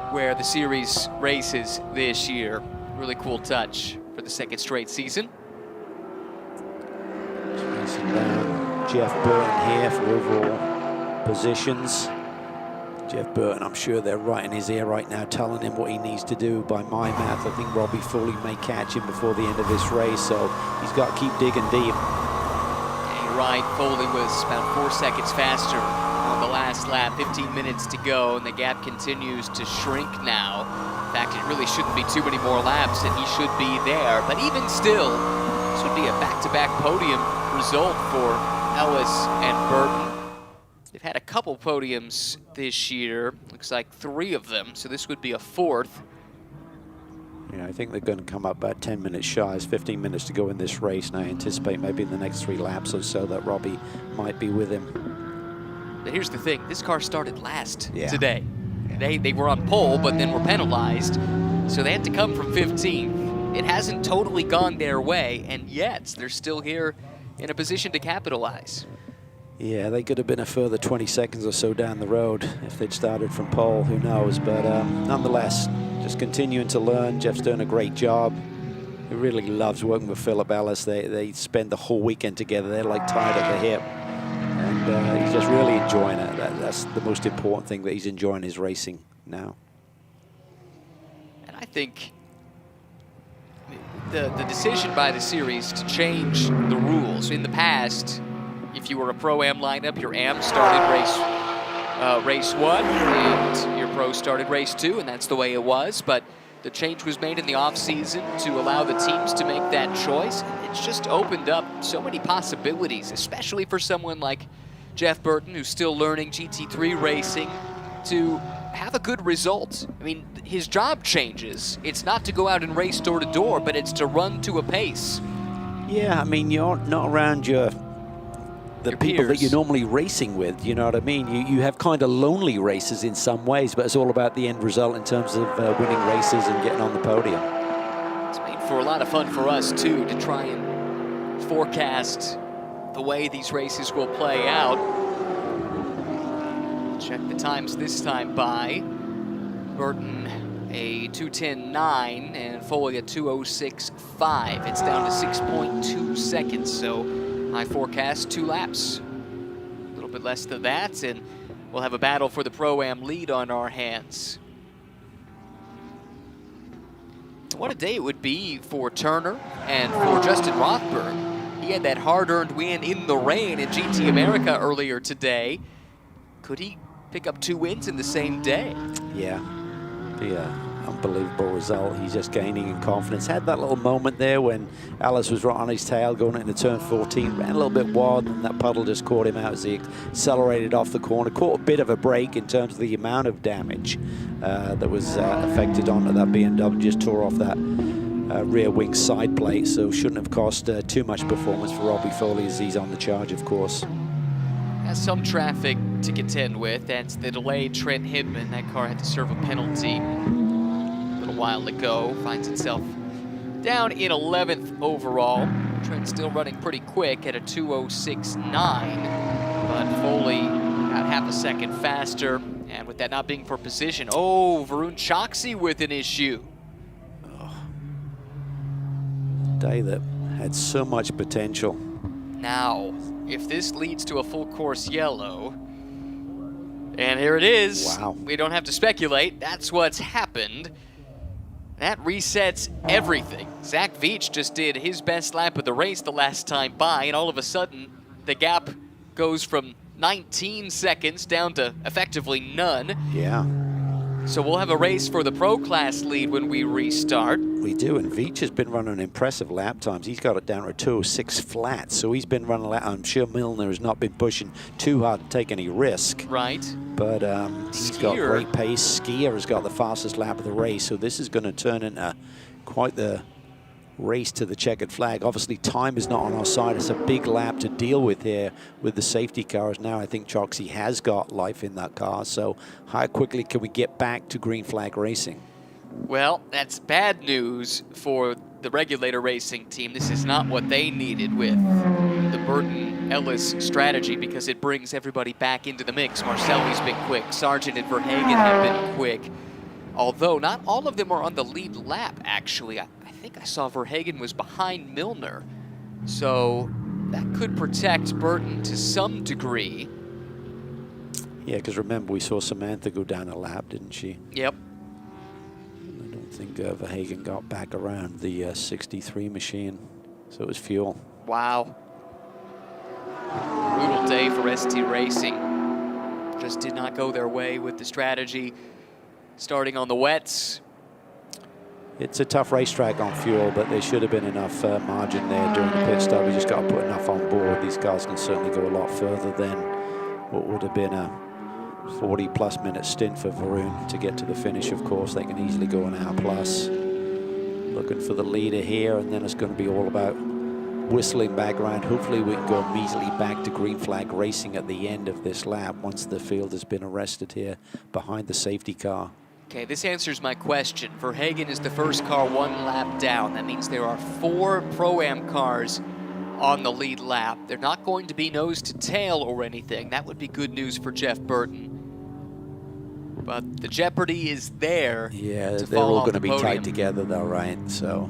where the series races this year. Really cool touch for the second straight season. Chasing down Jeff Burton here for overall positions. Jeff Burton, I'm sure they're right in his ear right now, telling him what he needs to do. By my math, I think Robbie Foley may catch him before the end of this race, so he's got to keep digging deep. Yeah, you're right, Foley was about 4 seconds faster on the last lap, 15 minutes to go, and the gap continues to shrink now. In fact, it really shouldn't be too many more laps, and he should be there. But even still, this would be a back-to-back podium result for Ellis and Burton. They've had a couple podiums this year, looks like 3 of them, so this would be a 4th. Yeah, I think they're going to come up about 10 minutes shy. It's 15 minutes to go in this race, and I anticipate maybe in the next 3 laps or so that Robbie might be with him. But here's the thing, this car started last today. Yeah. They were on pole, but then were penalized, so they had to come from 15th. It hasn't totally gone their way, and yet they're still here in a position to capitalize. Yeah, they could have been a further 20 seconds or so down the road if they'd started from pole, who knows. But nonetheless, just continuing to learn. Jeff's doing a great job. He really loves working with Philip Ellis. They spend the whole weekend together. They're like tied at the hip. And he's just really enjoying it. That's the most important thing, that he's enjoying his racing now. And I think the decision by the series to change the rules. In the past, if you were a Pro-Am lineup, your Am started race 1, and your Pro started race 2, and that's the way it was. But the change was made in the off-season to allow the teams to make that choice. It's just opened up so many possibilities, especially for someone like Jeff Burton, who's still learning GT3 racing, to have a good result. I mean, his job changes. It's not to go out and race door to door, but it's to run to a pace. Yeah, I mean, you're not around the people that you're normally racing with, you know what I mean? You have kind of lonely races in some ways, but it's all about the end result in terms of winning races and getting on the podium. It's made for a lot of fun for us, too, to try and forecast the way these races will play out. Check the times this time by Burton, a 2:10.9, and Foley a 2:06.5. It's down to 6.2 seconds, so I forecast 2 laps. A little bit less than that, and we'll have a battle for the Pro-Am lead on our hands. What a day it would be for Turner and for Justin Rothberg. He had that hard-earned win in the rain at GT America earlier today. Could he pick up 2 wins in the same day? Yeah, unbelievable result. He's just gaining in confidence. Had that little moment there when Alice was right on his tail going into turn 14, ran a little bit wild, and that puddle just caught him out as he accelerated off the corner. Caught a bit of a break in terms of the amount of damage that was affected onto that BMW. Just tore off that rear wing side plate, so shouldn't have cost too much performance for Robbie Foley, as he's on the charge, of course. Has some traffic to contend with. That's the delayed Trent Hidman. That car had to serve a penalty a little while ago. Finds itself down in 11th overall. Trent's still running pretty quick at a 2:06.9, but Foley about half a second faster. And with that not being for position, Varun Choksi with an issue. Day that had so much potential. Now, if this leads to a full course yellow, and here it is. Wow. We don't have to speculate. That's what's happened. That resets everything. Zach Veach just did his best lap of the race the last time by, and all of a sudden, the gap goes from 19 seconds down to effectively none. Yeah. So we'll have a race for the Pro Class lead when we restart. We do, and Veach has been running impressive lap times. He's got it down to 2:06 flat, so he's been running. I'm sure Milner has not been pushing too hard to take any risk. Right. But he's got great pace. Skier has got the fastest lap of the race, so this is going to turn into quite the race to the checkered flag. Obviously, time is not on our side. It's a big lap to deal with here with the safety cars. Now I think Choxy has got life in that car, so how quickly can we get back to green flag racing? Well, that's bad news for the regulator racing team. This is not what they needed with the Burton-Ellis strategy, because it brings everybody back into the mix. Marcelli's been quick. Sargent and Verhagen have been quick. Although not all of them are on the lead lap, actually. I think I saw Verhagen was behind Milner. So that could protect Burton to some degree. Yeah, because remember, we saw Samantha go down a lap, didn't she? Yep. I don't think Verhagen got back around the 63 machine, so it was fuel. Wow. Brutal day for ST Racing. Just did not go their way with the strategy. Starting on the wets. It's a tough racetrack on fuel, but there should have been enough margin there during the pit stop. We just got to put enough on board. These cars can certainly go a lot further than what would have been a 40-plus minute stint for Varun to get to the finish. Of course, they can easily go an hour plus. Looking for the leader here, and then it's going to be all about whistling back around. Hopefully we can go immediately back to green flag racing at the end of this lap once the field has been arrested here behind the safety car. Okay, this answers my question. Verhagen is the first car one lap down. That means there are 4 Pro-Am cars on the lead lap. They're not going to be nose to tail or anything. That would be good news for Jeff Burton. But the jeopardy is there. Yeah, they're all going to be tied together though, right? So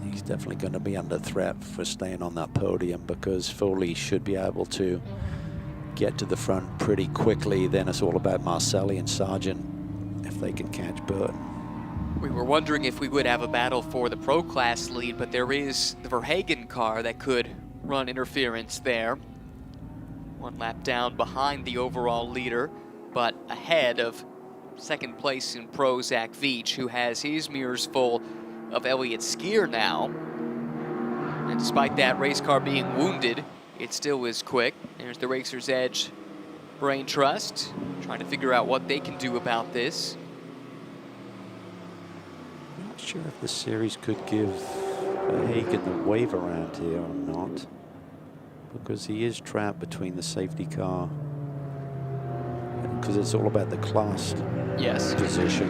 he's definitely going to be under threat for staying on that podium, because Foley should be able to get to the front pretty quickly. Then it's all about Marcelli and Sargent if they can catch Burton. We were wondering if we would have a battle for the Pro Class lead, but there is the Verhagen car that could run interference there. 1 lap down behind the overall leader, but ahead of second place in Pro Zach Veach, who has his mirrors full of Elliott Skier now. And despite that race car being wounded, it still is quick. There's the Racer's Edge Brain Trust, trying to figure out what they can do about this. I'm not sure if the series could give Verhagen the wave around here or not, because he is trapped between the safety car, because it's all about the class position.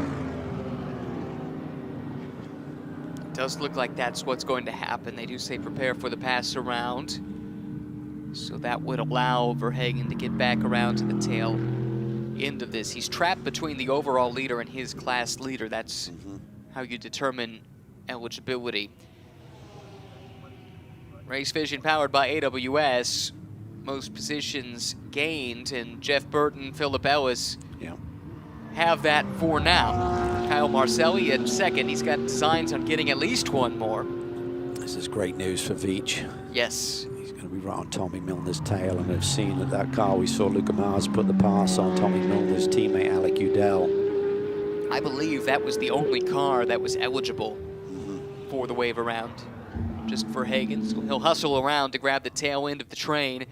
It does look like that's what's going to happen. They do say prepare for the pass around. So that would allow Verhagen to get back around to the tail end of this. He's trapped between the overall leader and his class leader. That's how you determine eligibility. Race Vision powered by AWS. Most positions gained, and Jeff Burton, Philip Ellis have that for now. Kyle Marcelli at second. He's got designs on getting at least 1 more. This is great news for Veach. Yes. He's going to be right on Tommy Milner's tail, and we've seen that car we saw Luca Mars put the pass on Tommy Milner's teammate Alec Udell. I believe that was the only car that was eligible for the wave around. Just for Hagen, so he'll hustle around to grab the tail end of the train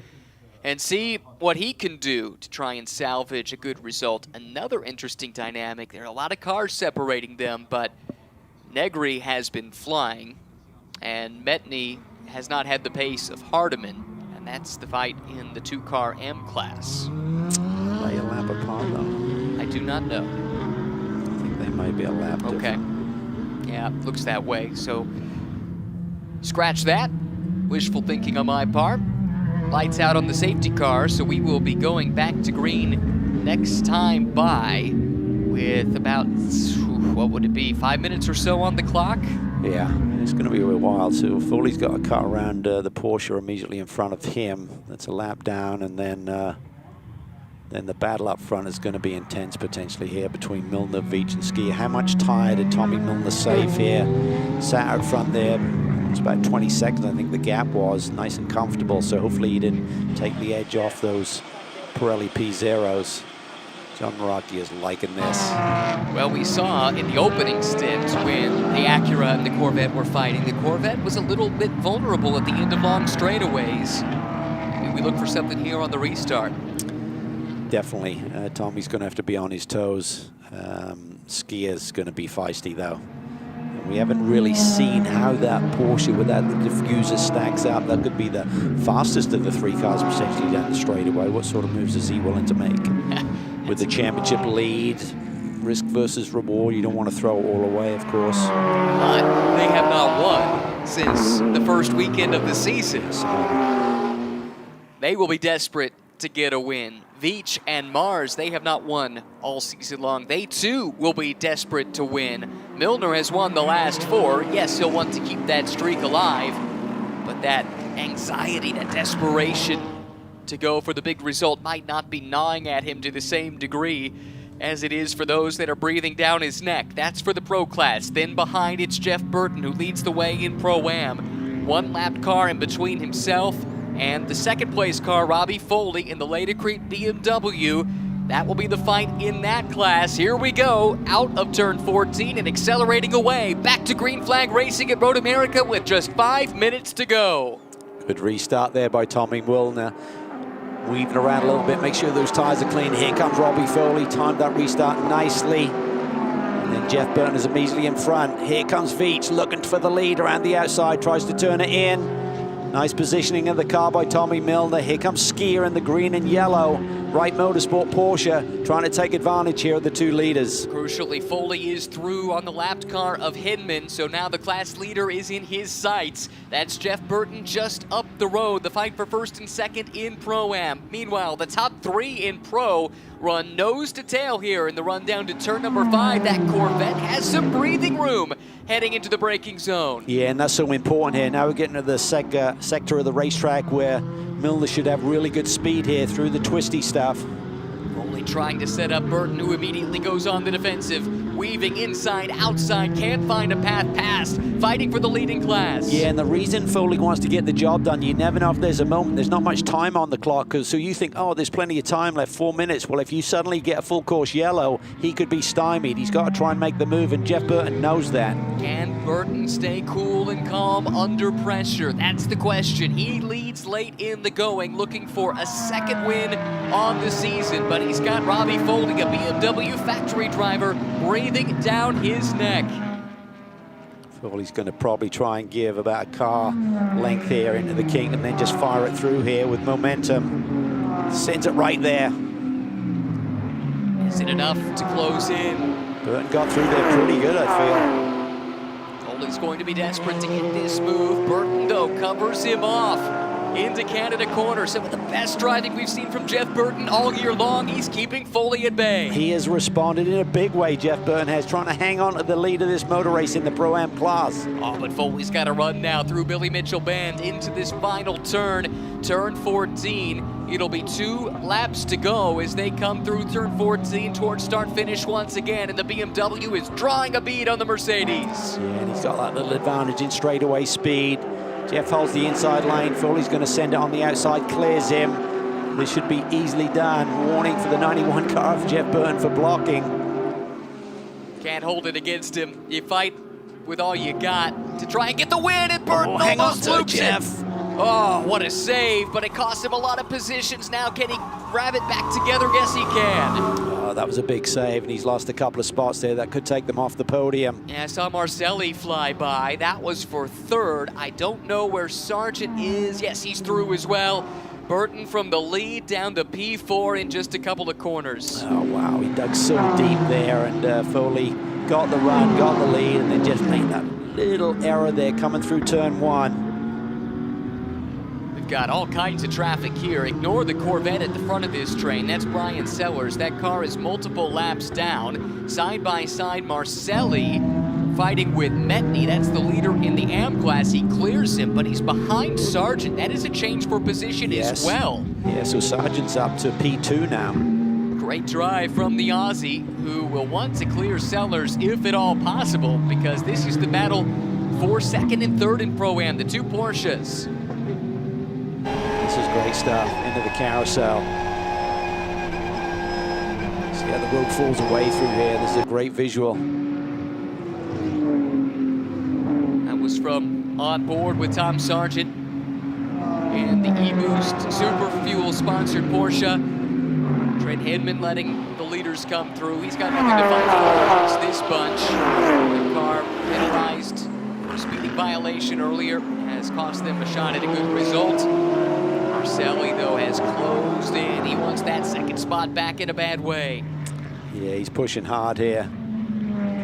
and see what he can do to try and salvage a good result. Another interesting dynamic. There are a lot of cars separating them, but Negri has been flying, and Metny has not had the pace of Hardiman, and that's the fight in the 2-car M class. Are they a lap apart, though? I do not know. I think they may be a lap different. Okay. Yeah, looks that way. So scratch that. Wishful thinking on my part. Lights out on the safety car, so we will be going back to green next time by with about, what would it be, 5 minutes or so on the clock? Yeah, it's going to be a while. So Foley's got a cut around the Porsche immediately in front of him. That's a lap down, and then the battle up front is going to be intense potentially here between Milner, Veach, and Skier. How much tire did Tommy Milner save here? Sat out front there. It's about 20 seconds, I think the gap was. Nice and comfortable, so hopefully he didn't take the edge off those Pirelli P0s. John Rocky is liking this. Well, we saw in the opening stint when the Acura and the Corvette were fighting, the Corvette was a little bit vulnerable at the end of long straightaways. Maybe we look for something here on the restart. Definitely. Tommy's going to have to be on his toes. Skier's going to be feisty, though. And we haven't really seen how that Porsche without the diffuser stacks up. That could be the fastest of the 3 cars potentially down the straightaway. What sort of moves is he willing to make? With the championship lead, risk versus reward, you don't want to throw it all away, of course. But they have not won since the first weekend of the season. They will be desperate to get a win. Veach and Mars, they have not won all season long. They too will be desperate to win. Milner has won the last 4. Yes, he'll want to keep that streak alive, but that anxiety, that desperation to go for the big result might not be gnawing at him to the same degree as it is for those that are breathing down his neck. That's for the Pro class. Then behind it's Jeff Burton, who leads the way in Pro-Am. 1-lap car in between himself and the second place car, Robbie Foley, in the Ladecrete BMW. That will be the fight in that class. Here we go, out of turn 14 and accelerating away. Back to green flag racing at Road America with just 5 minutes to go. Good restart there by Tommy Wilner. Weaving around a little bit, make sure those tires are clean. Here comes Robbie Foley, timed that restart nicely. And then Jeff Burton is immediately in front. Here comes Veach, looking for the lead around the outside, tries to turn it in. Nice positioning of the car by Tommy Milner. Here comes Skier in the green and yellow. Wright Motorsport Porsche trying to take advantage here of the 2 leaders. Crucially, Foley is through on the lapped car of Hinman, so now the class leader is in his sights. That's Jeff Burton just up the road. The fight for first and second in Pro-Am. Meanwhile, the top 3 in Pro run nose to tail here in the run down to turn number 5. That Corvette has some breathing room heading into the braking zone. Yeah, and that's so important here. Now we're getting to the sector of the racetrack where Milner should have really good speed here through the twisty stuff. Only trying to set up Burton, who immediately goes on the defensive. Weaving inside, outside, can't find a path past. Fighting for the leading class. Yeah, and the reason Foley wants to get the job done, you never know if there's a moment. There's not much time on the clock, so you think, oh, there's plenty of time left, 4 minutes. Well, if you suddenly get a full course yellow, he could be stymied. He's got to try and make the move, and Jeff Burton knows that. Can Burton stay cool and calm under pressure? That's the question. He leads late in the going, looking for a second win on the season, but he's got Robbie Foley, a BMW factory driver, breathing down his neck. Foley's going to probably try and give about a car length here into the kink and then just fire it through here with momentum. Sends it right there. Is it enough to close in? Burton got through there pretty good, I feel. Foley's going to be desperate to get this move. Burton, though, covers him off into Canada corner. Some of the best driving we've seen from Jeff Burton all year long. He's keeping Foley at bay. He has responded in a big way, Jeff Burton has, trying to hang on to the lead of this motor race in the Pro-Am class. Oh, but Foley's got to run now through Billy Mitchell Band into this final turn, turn 14. It'll be 2 laps to go as they come through turn 14 towards start-finish once again, and the BMW is drawing a bead on the Mercedes. Yeah, and he's got that little advantage in straightaway speed. Jeff holds the inside lane. Foley's going to send it on the outside, clears him. This should be easily done. Warning for the 91 car of Jeff Burton for blocking. Can't hold it against him. You fight with all you got to try and get the win, and Burton hang on almost to it, loops Jeff. it. Oh, what a save, but it cost him a lot of positions. Now can he grab it back together? Yes, he can. Oh, that was a big save, and he's lost a couple of spots there that could take them off the podium. Yeah, I saw Marcelli fly by. That was for third. I don't know where Sargent is. Yes, he's through as well. Burton from the lead down to P4 in just a couple of corners. Oh, wow, he dug so deep there, and Foley got the run, got the lead, and then just made that little error there coming through turn 1. Got all kinds of traffic here. Ignore the Corvette at the front of this train. That's Brian Sellers. That car is multiple laps down. Side by side, Marcelli fighting with Metney. That's the leader in the AM class. He clears him, but he's behind Sargent. That is a change for position as well. Yeah, so Sargent's up to P2 now. Great drive from the Aussie, who will want to clear Sellers if at all possible, because this is the battle for second and third in Pro-Am, the 2 Porsches. This is great stuff into the carousel. See how the road falls away through here. This is a great visual. That was from On Board with Tom Sargent and the e-Boost Super Fuel sponsored Porsche. Trent Hinman letting the leaders come through. He's got nothing to fight for against this bunch. The car penalized for a speeding violation earlier has cost them a shot at a good result. Marcelli, though, has closed in. He wants that second spot back in a bad way. Yeah, he's pushing hard here.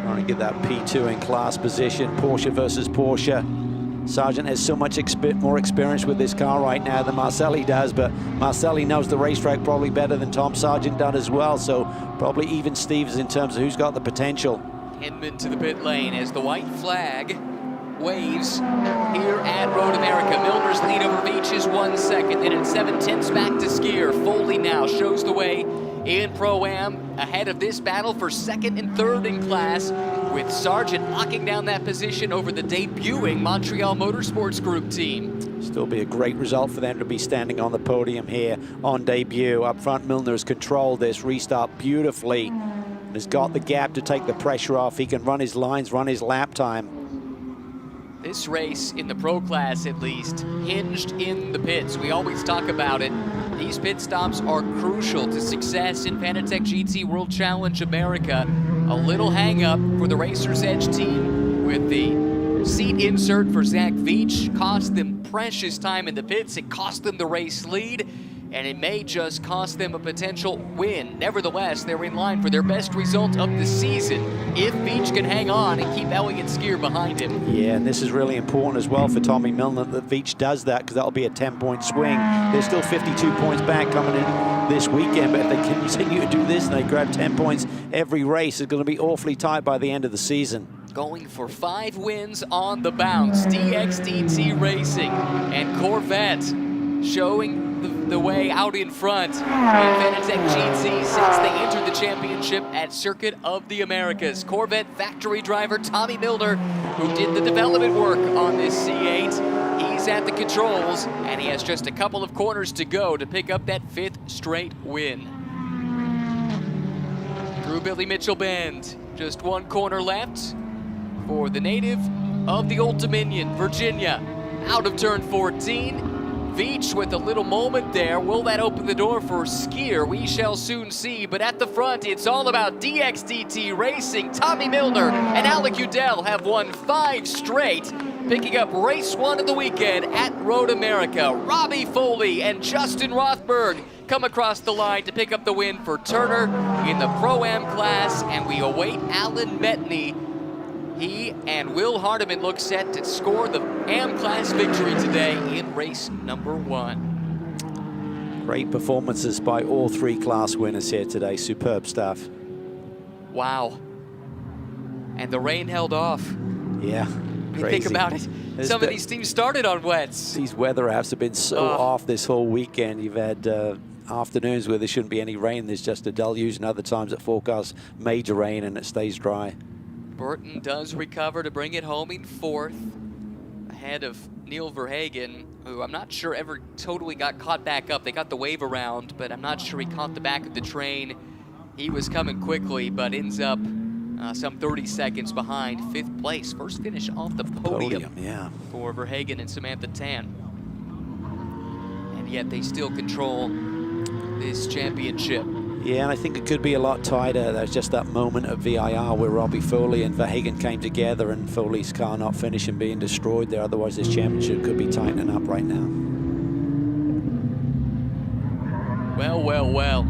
Trying to get that P2 in class position. Porsche versus Porsche. Sargent has so much more experience with this car right now than Marcelli does, but Marcelli knows the racetrack probably better than Tom Sargent does as well, so probably even Stevens in terms of who's got the potential. Hinman to the pit lane as the white flag waves here at Road America. Milner's lead over Veach is 1 second, and in 7/10 back to Skier. Foley now shows the way in Pro-Am ahead of this battle for second and third in class, with Sargent locking down that position over the debuting Montreal Motorsports Group team. Still be a great result for them to be standing on the podium here on debut. Up front, Milner has controlled this restart beautifully and has got the gap to take the pressure off. He can run his lines, run his lap time. This race, in the Pro class at least, hinged in the pits. We always talk about it. These pit stops are crucial to success in Fanatec GT World Challenge America. A little hang-up for the Racer's Edge team with the seat insert for Zach Veach. Cost them precious time in the pits. It cost them the race lead, and it may just cost them a potential win. Nevertheless, they're in line for their best result of the season if Veach can hang on and keep Elliott Skier behind him. Yeah, and this is really important as well for Tommy Milner that Veach does that, because that'll be a 10-point swing. There's still 52 points back coming in this weekend, but if they continue to do this and they grab 10 points every race, it's going to be awfully tight by the end of the season. Going for 5 wins on the bounce. DXDT Racing and Corvette showing the way out in front in Fanatec GT since they entered the championship at Circuit of the Americas. Corvette factory driver Tommy Milner, who did the development work on this C8, he's at the controls, and he has just a couple of corners to go to pick up that 5th straight win. Through Billy Mitchell Bend, just 1 corner left for the native of the Old Dominion, Virginia. Out of turn 14. Veach with a little moment there. Will that open the door for Skier? We shall soon see. But at the front, it's all about DXDT Racing. Tommy Milner and Alec Udell have won 5 straight, picking up race 1 of the weekend at Road America. Robbie Foley and Justin Rothberg come across the line to pick up the win for Turner in the Pro-Am class, and we await Alan Metney. He and Will Hardiman look set to score the AM class victory today in race number 1. Great performances by all 3 class winners here today. Superb stuff. Wow. And the rain held off. Yeah, You think about it. Some of these teams started on wets. These weather apps have been so off this whole weekend. You've had afternoons where there shouldn't be any rain. There's just a deluge, and other times it forecasts major rain and it stays dry. Burton does recover to bring it home in 4th, ahead of Neil Verhagen, who I'm not sure ever totally got caught back up. They got the wave around, but I'm not sure he caught the back of the train. He was coming quickly, but ends up some 30 seconds behind 5th place. First finish off the podium yeah, for Verhagen and Samantha Tan. And yet they still control this championship. Yeah, and I think it could be a lot tighter. There's just that moment of VIR where Robbie Foley and Verhagen came together, and Foley's car not finishing, being destroyed there. Otherwise, this championship could be tightening up right now. Well, well, well.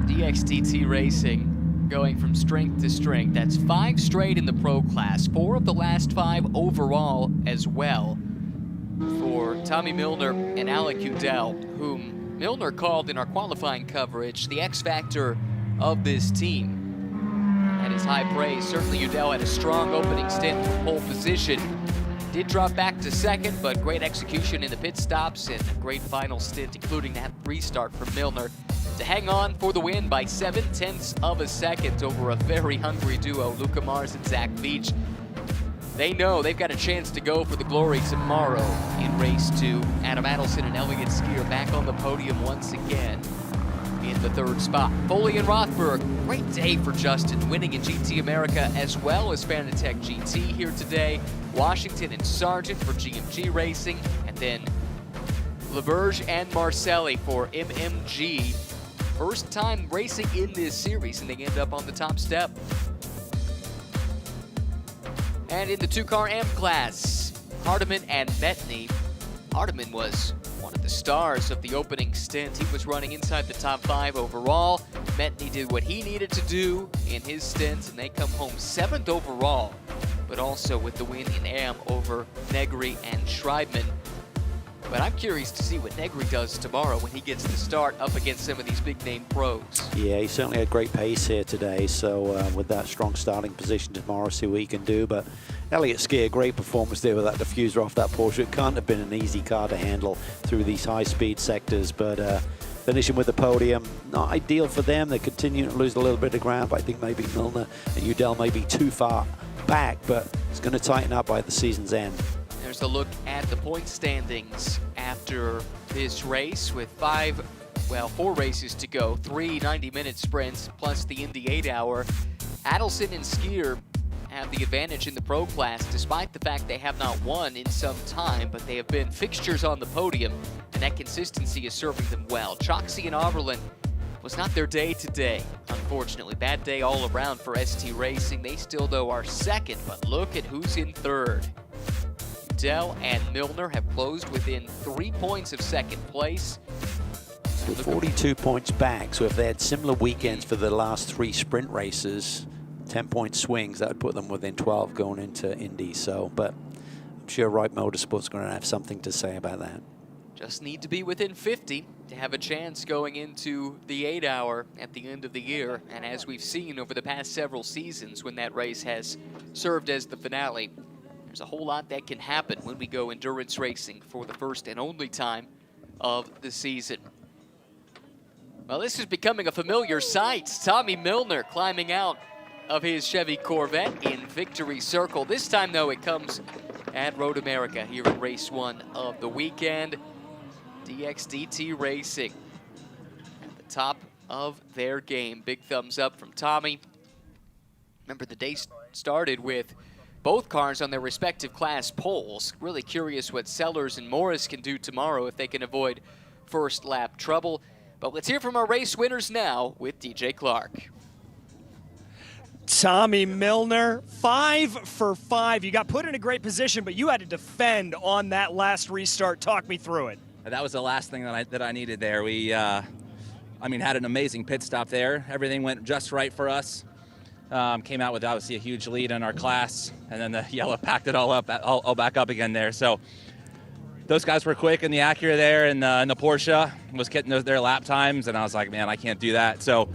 DXDT Racing going from strength to strength. That's 5 straight in the Pro class, 4 of the last 5 overall as well for Tommy Milner and Alec Udell, whom Milner called in our qualifying coverage the X factor of this team. And his high praise. Certainly Udell had a strong opening stint from pole position. Did drop back to 2nd, but great execution in the pit stops and a great final stint, including that restart from Milner, to hang on for the win by 7/10 of a second over a very hungry duo, Luca Mars and Zach Veach. They know they've got a chance to go for the glory tomorrow in race 2. Adam Adelson and Elliott Skier back on the podium once again in the third spot. Foley and Rothberg, great day for Justin, winning in GT America as well as Fanatec GT here today. Washington and Sargent for GMG Racing, and then LaBerge and Marcelli for MMG. First time racing in this series, and they end up on the top step. And in the two-car AM class, Hardiman and Metney. Hardiman was one of the stars of the opening stint. He was running inside the top 5 overall. Metney did what he needed to do in his stint, and they come home 7th overall, but also with the win in AM over Negri and Schreibman. But I'm curious to see what Negri does tomorrow when he gets to start up against some of these big-name pros. Yeah, he certainly had great pace here today, so with that strong starting position tomorrow, see what he can do. But Elliott Skier, great performance there with that diffuser off that Porsche. It can't have been an easy car to handle through these high-speed sectors, but finishing with the podium, not ideal for them. They continue to lose a little bit of ground, but I think maybe Milner and Udell may be too far back, but it's going to tighten up by the season's end. There's a look at the point standings after this race with 4 races to go, 3 90-minute sprints plus the Indy 8-hour. Adelson and Skier have the advantage in the pro class despite the fact they have not won in some time, but they have been fixtures on the podium, and that consistency is serving them well. Choxy and Oberlin was not their day today, unfortunately. Bad day all around for ST Racing. They still, though, are second, but look at who's in third. Dell and Milner have closed within 3 points of second place. So 42 points back, so if they had similar weekends for the last 3 sprint races, 10-point swings, that would put them within 12 going into Indy. So, but I'm sure Wright Motorsports is going to have something to say about that. Just need to be within 50 to have a chance going into the 8-hour at the end of the year. And as we've seen over the past several seasons when that race has served as the finale, there's a whole lot that can happen when we go endurance racing for the first and only time of the season. Well, this is becoming a familiar sight. Tommy Milner climbing out of his Chevy Corvette in Victory Circle. This time, though, it comes at Road America here in race 1 of the weekend. DXDT Racing at the top of their game. Big thumbs up from Tommy. Remember, the day started with both cars on their respective class poles. Really curious what Sellers and Morris can do tomorrow if they can avoid first lap trouble. But let's hear from our race winners now with DJ Clark. Tommy Milner, 5 for 5. You got put in a great position, but you had to defend on that last restart. Talk me through it. That was the last thing that I needed there. We, had an amazing pit stop there. Everything went just right for us. Came out with obviously a huge lead in our class, and then the yellow packed it all up, all back up again there. So those guys were quick in the Acura there, and the Porsche was getting their lap times, and I was like, man, I can't do that. So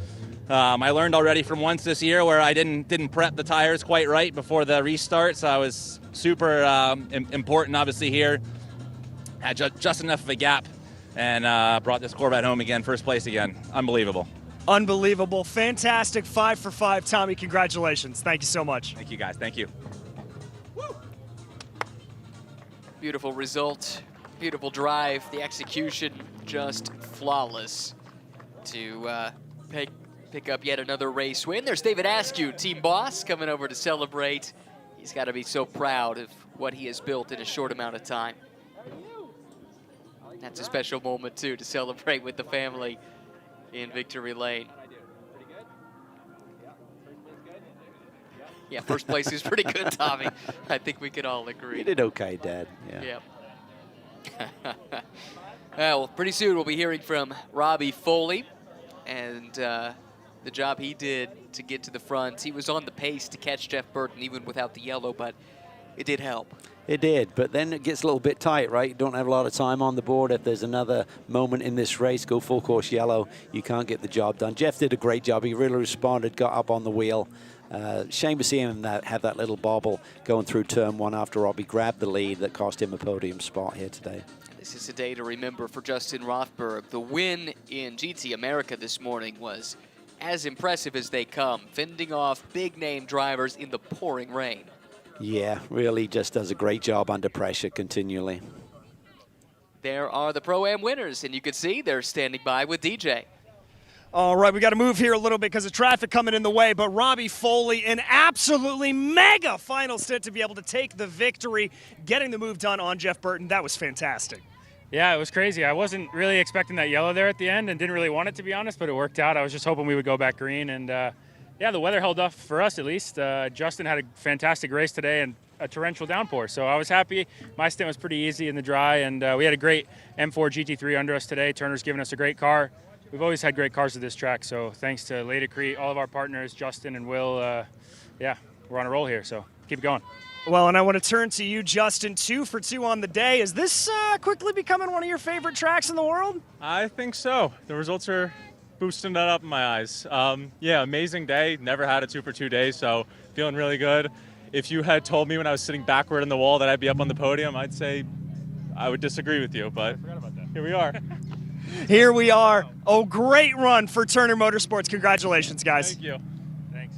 I learned already from once this year where I didn't prep the tires quite right before the restart, so I was super important obviously here. Had just enough of a gap, and brought this Corvette home again, first place again. Unbelievable. Unbelievable. Fantastic. 5 for 5. Tommy, congratulations. Thank you so much. Thank you, guys. Thank you. Woo. Beautiful result. Beautiful drive. The execution just flawless to pick up yet another race win. There's David Askew, team boss, coming over to celebrate. He's got to be so proud of what he has built in a short amount of time. That's a special moment, too, to celebrate with the family in Victory Lane. Yeah, first place is pretty good, Tommy. I think we could all agree. You did okay, Dad. Yeah. Yep. Well, pretty soon we'll be hearing from Robbie Foley and the job he did to get to the front. He was on the pace to catch Jeff Burton even without the yellow, but it did help. It did, but then it gets a little bit tight, right? You don't have a lot of time on the board. If there's another moment in this race, go full course yellow, you can't get the job done. Jeff did a great job. He really responded, got up on the wheel. Shame to see him have that little bobble going through turn 1 after Robbie grabbed the lead that cost him a podium spot here today. This is a day to remember for Justin Rothberg. The win in GT America this morning was as impressive as they come, fending off big-name drivers in the pouring rain. Yeah, really just does a great job under pressure continually. There are the Pro-Am winners, and you can see they're standing by with DJ. All right, we got to move here a little bit because of traffic coming in the way, but Robbie Foley, an absolutely mega final stint to be able to take the victory, getting the move done on Jeff Burton. That was fantastic. Yeah, it was crazy. I wasn't really expecting that yellow there at the end and didn't really want it, to be honest, but it worked out. I was just hoping we would go back green, and yeah, the weather held up for us at least. Justin had a fantastic race today and a torrential downpour, so I was happy. My stint was pretty easy in the dry, and we had a great M4 GT3 under us today. Turner's given us a great car. We've always had great cars at this track, so thanks to Ladecrete, all of our partners, Justin and Will, yeah, we're on a roll here, so keep it going. Well, and I want to turn to you, Justin, 2 for 2 on the day. Is this quickly becoming one of your favorite tracks in the world? I think so. The results are boosting that up in my eyes. Yeah, amazing day. Never had a 2 for 2 day, so feeling really good. If you had told me when I was sitting backward in the wall that I'd be up on the podium, I'd say I would disagree with you, but here we are. Here we are. Oh, great run for Turner Motorsports. Congratulations, guys. Thank you. Thanks.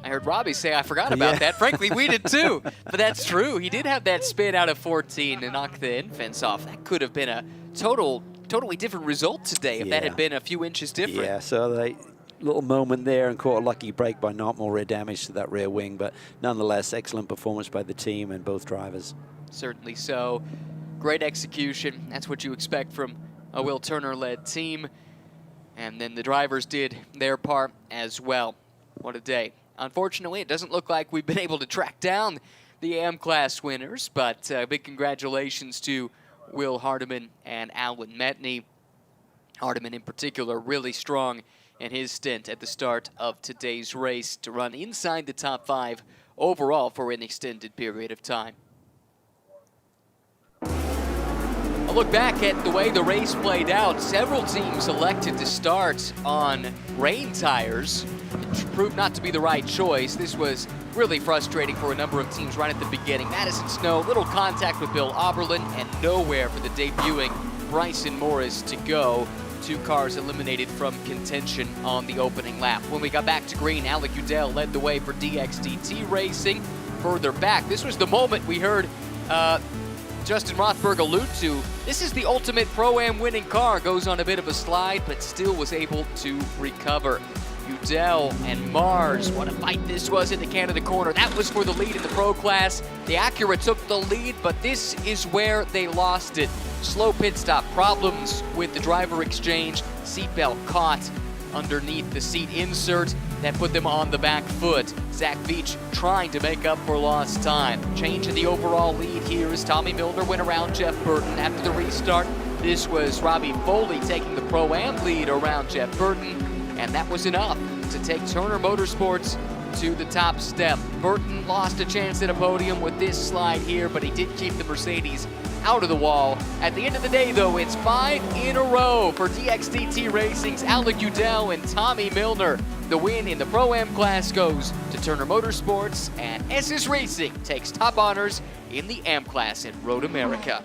I heard Robbie say I forgot about that. Frankly, we did too. But that's true. He did have that spin out of 14 to knock the end fence off. That could have been a totally different result today if that had been a few inches different. Yeah, so they little moment there and caught a lucky break by not more rear damage to that rear wing, but nonetheless, excellent performance by the team and both drivers. Certainly so. Great execution. That's what you expect from a Will Turner-led team. And then the drivers did their part as well. What a day. Unfortunately, it doesn't look like we've been able to track down the AM class winners, but big congratulations to Will Hardiman and Alan Metney. Hardiman in particular really strong in his stint at the start of today's race to run inside the top 5 overall for an extended period of time. A look back at the way the race played out. Several teams elected to start on rain tires. It proved not to be the right choice. This was really frustrating for a number of teams right at the beginning. Madison Snow, little contact with Bill Oberlin, and nowhere for the debuting Bryson Morris to go. 2 cars eliminated from contention on the opening lap. When we got back to green, Alec Udell led the way for DXDT Racing. Further back, this was the moment we heard Justin Rothberg allude to. This is the ultimate Pro-Am winning car. Goes on a bit of a slide, but still was able to recover. Udell and Mars, what a fight this was in the Canada corner. That was for the lead in the Pro class. The Acura took the lead, but this is where they lost it. Slow pit stop, problems with the driver exchange, seatbelt caught underneath the seat insert. That put them on the back foot. Zach Veach trying to make up for lost time. Change in the overall lead here as Tommy Milner went around Jeff Burton after the restart. This was Robbie Foley taking the Pro-Am lead around Jeff Burton, and that was enough to take Turner Motorsports to the top step. Burton lost a chance at a podium with this slide here, but he did keep the Mercedes out of the wall. At the end of the day, though, it's 5 in a row for DXDT Racing's Alec Udell and Tommy Milner. The win in the Pro-Am class goes to Turner Motorsports, and SS Racing takes top honors in the AM class in Road America.